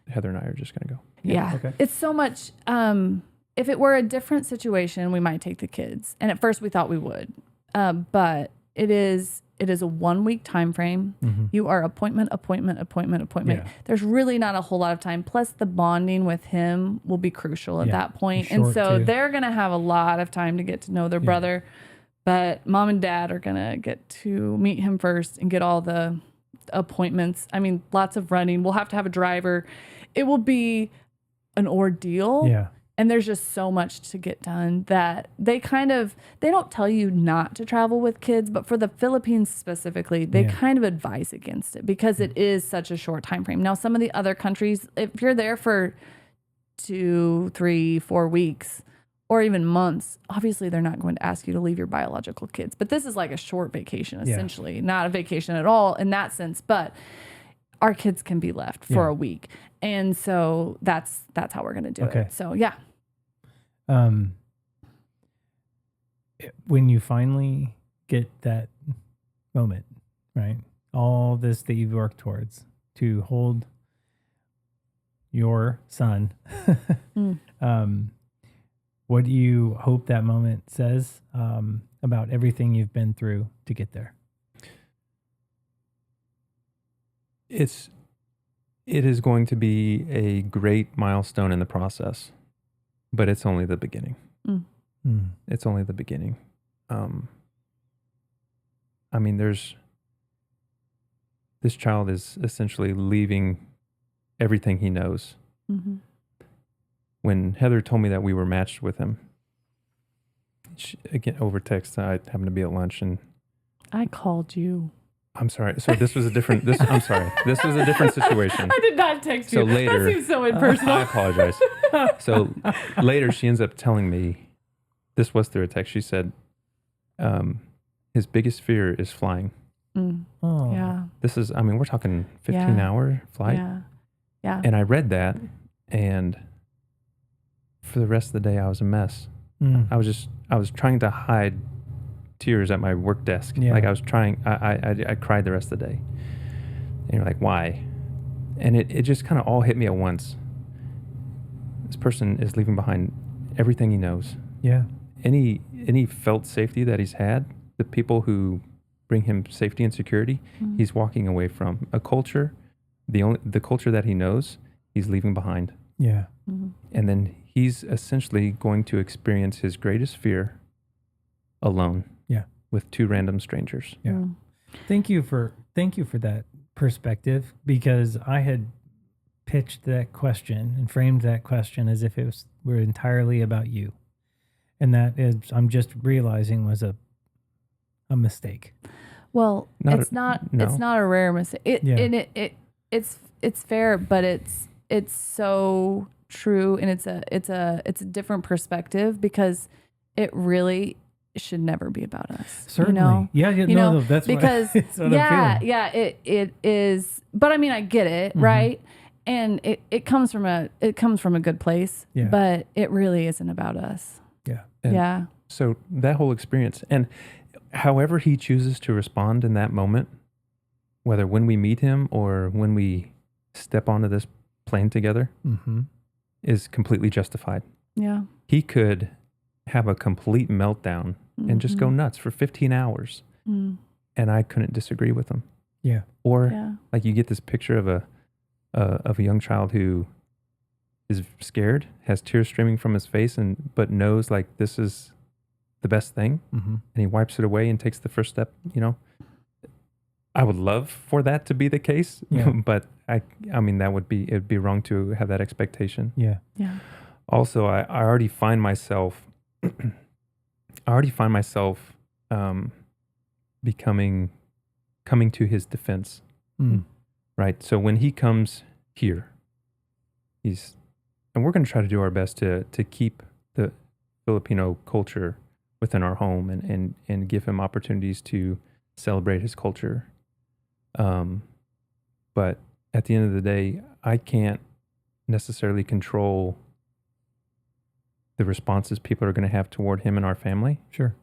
Heather and I are just going to go. Yeah. Okay. It's so much. If it were a different situation, we might take the kids. And at first we thought we would. But it is a 1 week time frame. Mm-hmm. You are appointment. Yeah. There's really not a whole lot of time. Plus the bonding with him will be crucial at that point. And so they're going to have a lot of time to get to know their brother. But mom and dad are going to get to meet him first and get all the appointments. I mean, lots of running. We'll have to have a driver. It will be an ordeal. Yeah. And there's just so much to get done that they don't tell you not to travel with kids, but for the Philippines specifically, they kind of advise against it because it is such a short time frame. Now, some of the other countries, if you're there for 2, 3, 4 weeks, or even months, obviously they're not going to ask you to leave your biological kids. But this is like a short vacation, essentially. Not a vacation at all in that sense, but our kids can be left for a week. And so that's how we're going to do it. So, yeah. When you finally get that moment, right? All this that you've worked towards to hold your son, what do you hope that moment says about everything you've been through to get there? It is going to be a great milestone in the process, but it's only the beginning. It's only the beginning. I mean, this child is essentially leaving everything he knows. Mm-hmm. When Heather told me that we were matched with him, again, over text, I happened to be at lunch and I called you. I'm sorry. So this was a different, I'm sorry. This was a different situation. I did not text you. So later, that seems so impersonal. I apologize. So later she ends up telling me, this was through a text. She said, his biggest fear is flying. Oh. Yeah. This is, I mean, we're talking 15-hour flight. Yeah. And I read that, and for the rest of the day, I was a mess. I was trying to hide tears at my work desk. Yeah. Like I was trying, I cried the rest of the day. And you're like, why? And it just kind of all hit me at once. This person is leaving behind everything he knows. Yeah. Any felt safety that he's had, the people who bring him safety and security, he's walking away from a culture, the culture that he knows, he's leaving behind. Yeah. And then he's essentially going to experience his greatest fear alone. Yeah. With two random strangers. Yeah. Thank you for that perspective, because I had pitched that question and framed that question as if were entirely about you. And that is, I'm just realizing, was a mistake. Well, No. it's not a rare mistake. It's fair, but it's so true, and it's a different perspective, because it really should never be about us. Certainly. That's because what, that's what I'm feeling. it is. But I mean, I get it, right? And it comes from a good place, but it really isn't about us. Yeah. And so that whole experience, and however he chooses to respond in that moment, whether when we meet him or when we step onto this plane together, is completely justified. Yeah. He could have a complete meltdown and just go nuts for 15 hours. And I couldn't disagree with him. Yeah. Or like you get this picture of a young child who is scared, has tears streaming from his face, but knows like this is the best thing, and he wipes it away and takes the first step. I would love for that to be the case, but I mean it'd be wrong to have that expectation. Yeah. Yeah. Also, I already find myself, coming to his defense, right? So when he comes here, and we're going to try to do our best to keep the Filipino culture within our home and give him opportunities to celebrate his culture. But at the end of the day, I can't necessarily control the responses people are going to have toward him and our family. Sure.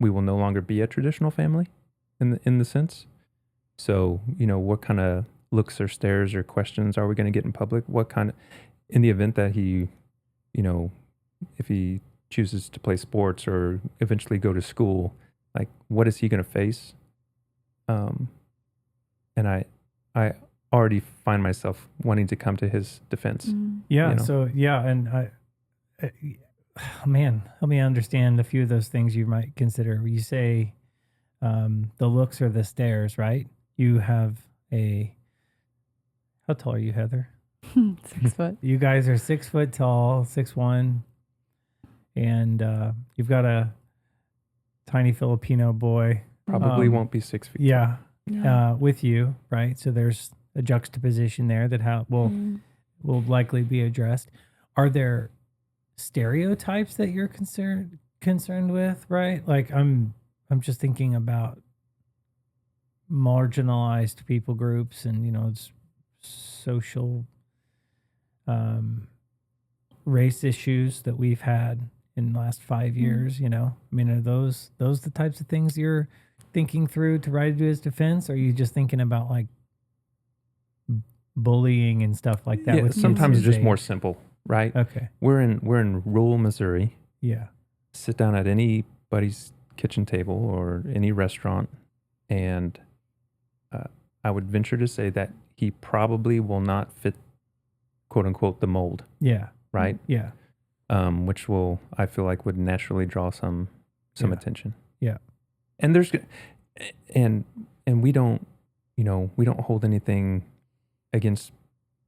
We will no longer be a traditional family in the sense. So, what kind of looks or stares or questions are we going to get in public? What kind of, in the event that he, if he chooses to play sports or eventually go to school, like what is he going to face? And I already find myself wanting to come to his defense. Yeah. So and man, help me understand a few of those things you might consider. You say the looks or the stares, right? You have how tall are you, Heather? 6 foot. You guys are 6 foot tall, 6'1", and you've got a tiny Filipino boy. Probably won't be 6 feet. Yeah. With you, right? So there's a juxtaposition there that will likely be addressed. Are there stereotypes that you're concerned with, right? Like I'm just thinking about marginalized people groups and it's social race issues that we've had in the last 5 years. I mean, are those the types of things you're thinking through to ride to his defense? Or are you just thinking about like bullying and stuff like that? Yeah, sometimes it's just more simple, right? Okay. We're in rural Missouri. Yeah. Sit down at anybody's kitchen table or any restaurant, and I would venture to say that he probably will not fit, quote unquote, the mold. Yeah. Right. Yeah. Which I feel like would naturally draw some attention. Yeah. And and we don't hold anything against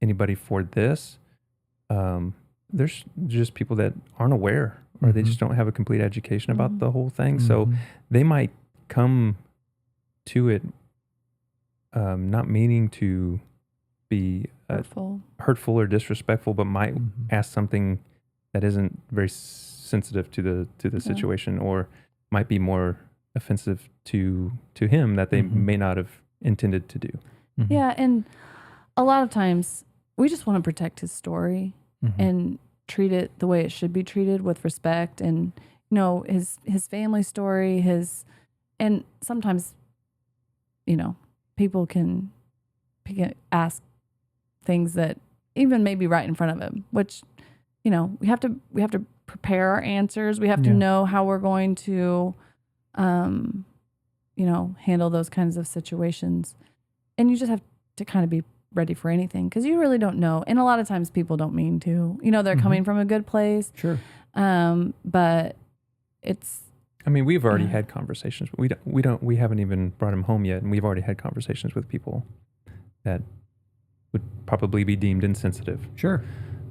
anybody for this. There's just people that aren't aware, or they just don't have a complete education about the whole thing. So they might come to it not meaning to be hurtful or disrespectful, but might ask something that isn't very sensitive to the situation, or might be more offensive to him that they may not have intended to do. Yeah, and a lot of times we just want to protect his story and treat it the way it should be treated, with respect, and his family story, and sometimes people can ask things that even maybe right in front of him, which we have to prepare our answers. We have to know how we're going to handle those kinds of situations. And you just have to kind of be ready for anything because you really don't know. And a lot of times people don't mean to, they're coming from a good place. Sure. But it's, I mean, we've already had conversations. We haven't even brought him home yet. And we've already had conversations with people that would probably be deemed insensitive. Sure.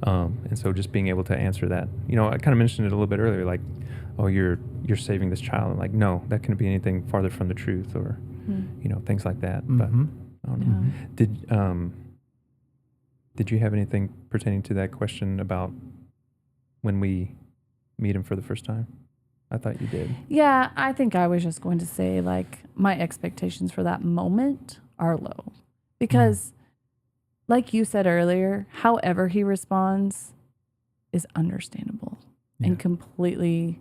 And so just being able to answer that, I kind of mentioned it a little bit earlier, like, oh, you're saving this child. Like, no, that couldn't be anything farther from the truth or, things like that. But I don't know. Did you have anything pertaining to that question about when we meet him for the first time? I thought you did. Yeah, I think I was just going to say, like, my expectations for that moment are low because like you said earlier, however he responds is understandable and completely,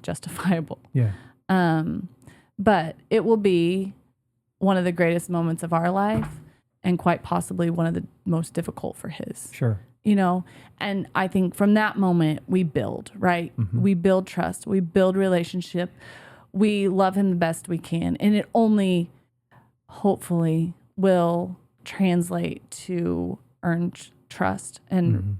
justifiable. Yeah. But it will be one of the greatest moments of our life and quite possibly one of the most difficult for his. Sure. And I think from that moment we build, right? We build trust, we build relationship, we love him the best we can. And it only hopefully will translate to earned trust and,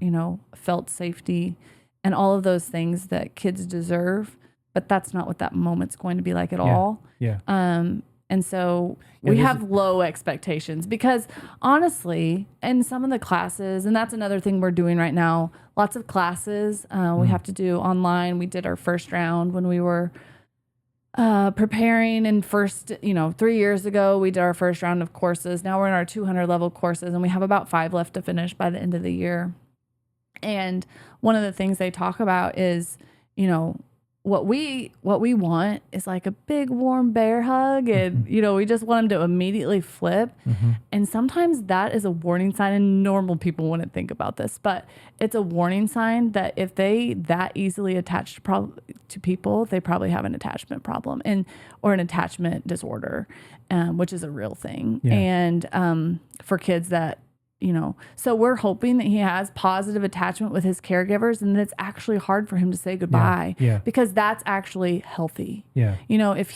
felt safety and all of those things that kids deserve. But that's not what that moment's going to be like at all. Yeah. And so we have low expectations because honestly, in some of the classes, and that's another thing we're doing right now, lots of classes we have to do online. We did our first round when we were preparing and 3 years ago, we did our first round of courses. Now we're in our 200 level courses and we have about 5 left to finish by the end of the year. And one of the things they talk about is, what we want is like a big warm bear hug and we just want them to immediately flip. And sometimes that is a warning sign, and normal people wouldn't think about this, but it's a warning sign that if they that easily attach to people, they probably have an attachment problem or an attachment disorder, which is a real thing. And for kids that so we're hoping that he has positive attachment with his caregivers and that it's actually hard for him to say goodbye because that's actually healthy. Yeah. If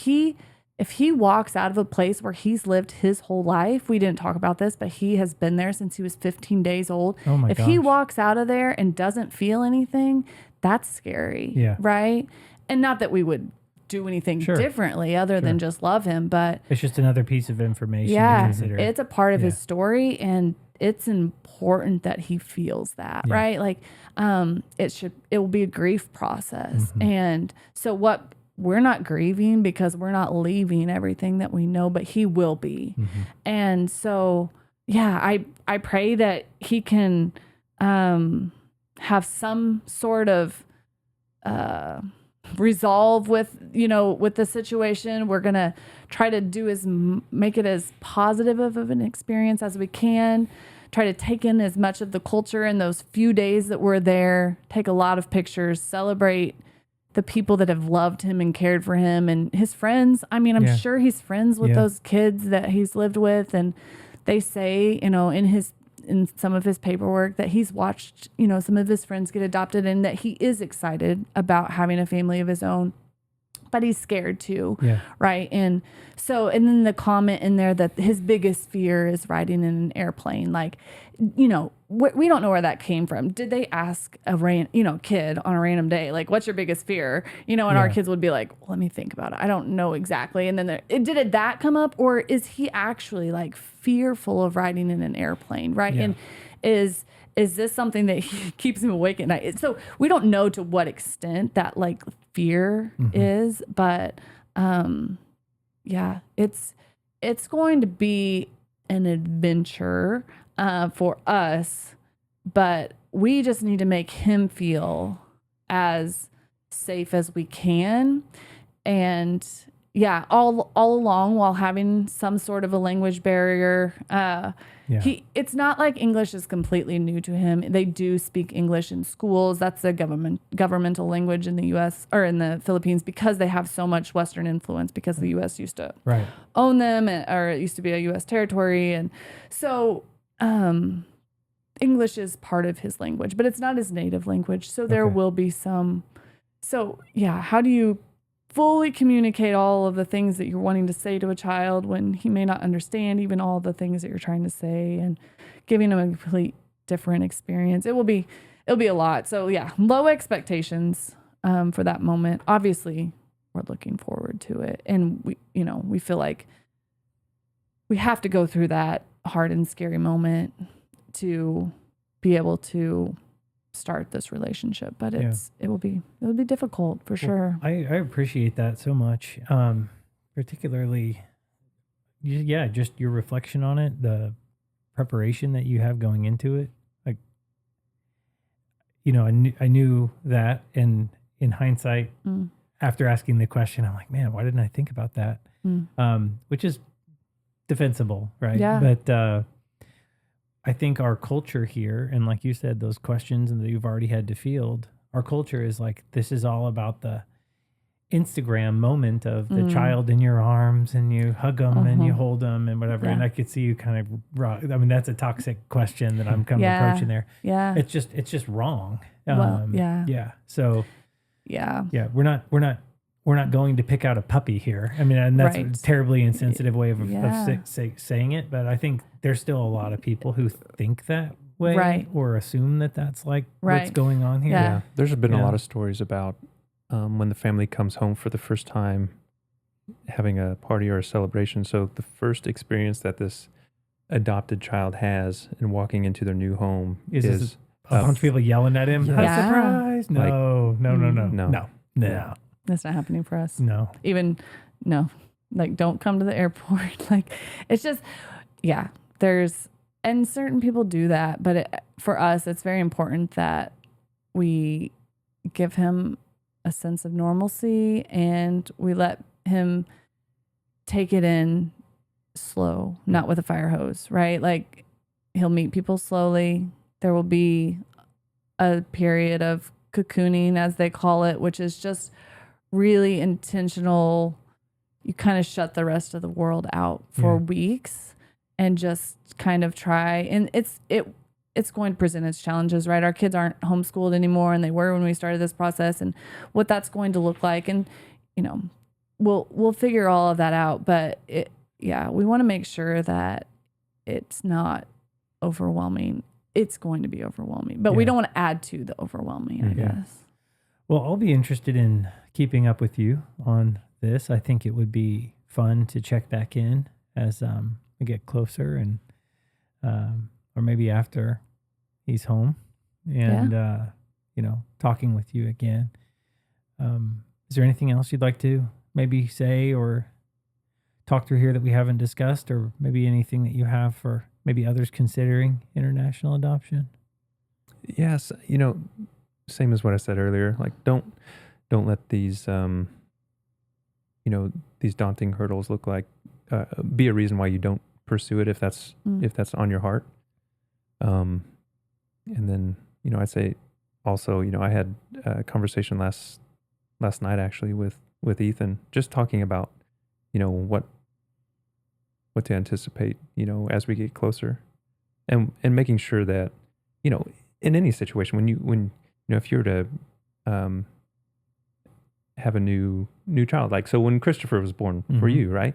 he walks out of a place where he's lived his whole life, we didn't talk about this, but he has been there since he was 15 days old. Oh my gosh. If he walks out of there and doesn't feel anything, that's scary. Yeah. Right. And not that we would do anything differently other than just love him, but it's just another piece of information to consider. It's a part of his story, and it's important that he feels that, right? Like, it will be a grief process. And so we're not grieving because we're not leaving everything that we know, but he will be. And so, I pray that he can, have some sort of, resolve with the situation. We're going to try to make it as positive of an experience as we can, try to take in as much of the culture in those few days that we're there, take a lot of pictures, celebrate the people that have loved him and cared for him and his friends. I mean, I'm sure he's friends with those kids that he's lived with. And they say, in some of his paperwork that he's watched, some of his friends get adopted and that he is excited about having a family of his own, but he's scared too. Yeah. Right. And then the comment in there that his biggest fear is riding in an airplane. Like, we don't know where that came from. Did they ask a kid on a random day, like, what's your biggest fear? And our kids would be like, well, let me think about it. I don't know exactly. And then did that come up, or is he actually like fearful of riding in an airplane? Right. Yeah. And is this something that keeps him awake at night? So we don't know to what extent that like fear is, but it's going to be an adventure for us, but we just need to make him feel as safe as we can. And all along, while having some sort of a language barrier, it's not like English is completely new to him. They do speak English in schools. That's a governmental language in the U.S. or in the Philippines because they have so much Western influence because the U.S. used to own them, or it used to be a U.S. territory. And so English is part of his language, but it's not his native language. So there will be some. So how do you fully communicate all of the things that you're wanting to say to a child when he may not understand even all the things that you're trying to say, and giving him a complete different experience. It'll be a lot. So yeah, low expectations for that moment. Obviously, we're looking forward to it, and we feel like we have to go through that hard and scary moment to be able to start this relationship. But it'll be difficult for sure. I appreciate that so much. Particularly, just your reflection on it, the preparation that you have going into it. Like, I knew that, and in hindsight, after asking the question, I'm like, man, why didn't I think about that? Which is defensible, right? Yeah. But I think our culture here, and like you said, those questions that you've already had to field, our culture is like, this is all about the Instagram moment of the child in your arms, and you hug them and you hold them and whatever. Yeah. And I could see you kind of, that's a toxic question that I'm kind of approaching there. Yeah. It's just wrong. Yeah. So Yeah. we're not going to pick out a puppy here. I mean, and that's a terribly insensitive way of saying it, but I think there's still a lot of people who think that way, or assume that that's like what's going on here. Yeah. There's been a lot of stories about when the family comes home for the first time, having a party or a celebration. So the first experience that this adopted child has in walking into their new home is a bunch of people yelling at him. Yeah. Surprise! No. That's not happening for us. No. Even like, don't come to the airport. Like, it's just, and certain people do that, but for us, it's very important that we give him a sense of normalcy, and we let him take it in slow, not with a fire hose, right? Like, he'll meet people slowly. There will be a period of cocooning, as they call it, which is just really intentional. You kind of shut the rest of the world out for weeks and just kind of try. And it's going to present its challenges, right? Our kids aren't homeschooled anymore, and they were when we started this process, and what that's going to look like. And, we'll figure all of that out. But we want to make sure that it's not overwhelming. It's going to be overwhelming, but we don't want to add to the overwhelming, I guess. Well, I'll be interested in keeping up with you on this. I think it would be fun to check back in as we get closer, and or maybe after he's home, and talking with you again. Is there anything else you'd like to maybe say or talk through here that we haven't discussed, or maybe anything that you have for maybe others considering international adoption? Yes, same as what I said earlier. Like, don't let these these daunting hurdles look like be a reason why you don't pursue it if that's on your heart. And then I'd say also I had a conversation last night actually with Ethan, just talking about what to anticipate as we get closer, and making sure that in any situation when if you're to have a new child, like, so when Christopher was born for you, right?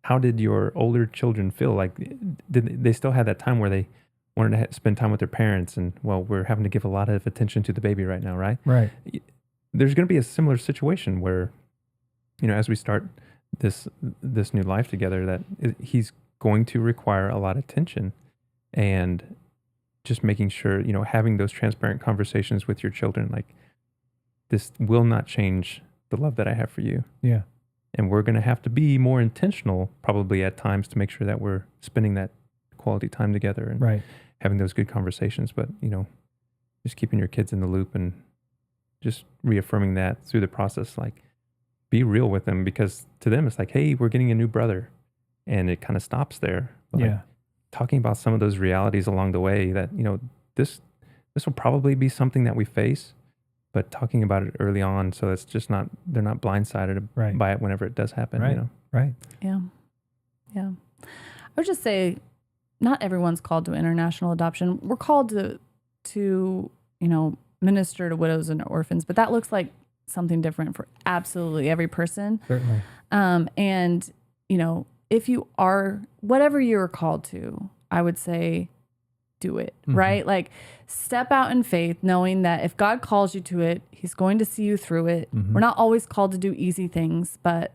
How did your older children feel? Like, did they still have that time where they wanted to spend time with their parents? And we're having to give a lot of attention to the baby right now, right? Right. There's going to be a similar situation where, as we start this new life together, that he's going to require a lot of attention, and just making sure, having those transparent conversations with your children, like, this will not change the love that I have for you. Yeah. And we're going to have to be more intentional probably at times to make sure that we're spending that quality time together and having those good conversations. But, just keeping your kids in the loop and just reaffirming that through the process, like, be real with them, because to them it's like, hey, we're getting a new brother, and it kind of stops there. But like, talking about some of those realities along the way, that this will probably be something that we face, but talking about it early on, so it's just not, they're not blindsided by it whenever it does happen. Right. Yeah. I would just say, not everyone's called to international adoption. We're called to minister to widows and orphans, but that looks like something different for absolutely every person. Certainly. And, you know, if you are, whatever you're called to, I would say do it, right? Like step out in faith, knowing that if God calls you to it, he's going to see you through it. We're not always called to do easy things, but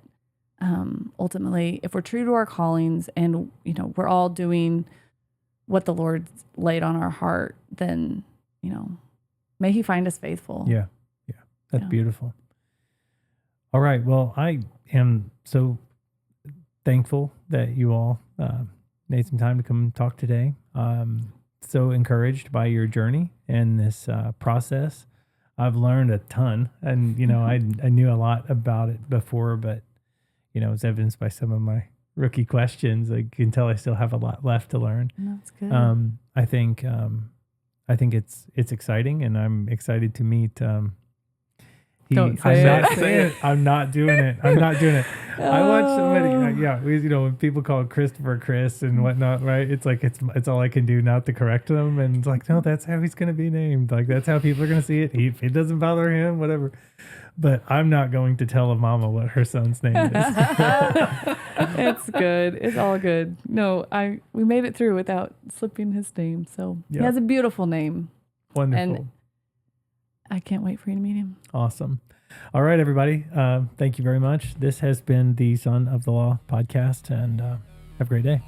ultimately, if we're true to our callings and, you know, we're all doing what the Lord laid on our heart, then, you know, may he find us faithful. Yeah. Yeah. That's beautiful. All right. Well, I am so thankful that you all made some time to come talk today. So encouraged by your journey and this process. I've learned a ton, and, you know, I knew a lot about it before, but, you know, it's evidenced by some of my rookie questions. I can tell I still have a lot left to learn. That's good. I think it's exciting, and I'm excited to meet. Don't say I'm not doing it. I watched somebody. You know, when people call Christopher Chris and whatnot, right? It's like it's all I can do not to correct them, and it's like, no, that's how he's going to be named. Like that's how people are going to see it. It doesn't bother him, whatever. But I'm not going to tell a mama what her son's name is. It's good. It's all good. No, we made it through without slipping his name. So he has a beautiful name. Wonderful. And I can't wait for you to meet him. Awesome. All right, everybody. Thank you very much. This has been the Son of the Law podcast, and have a great day.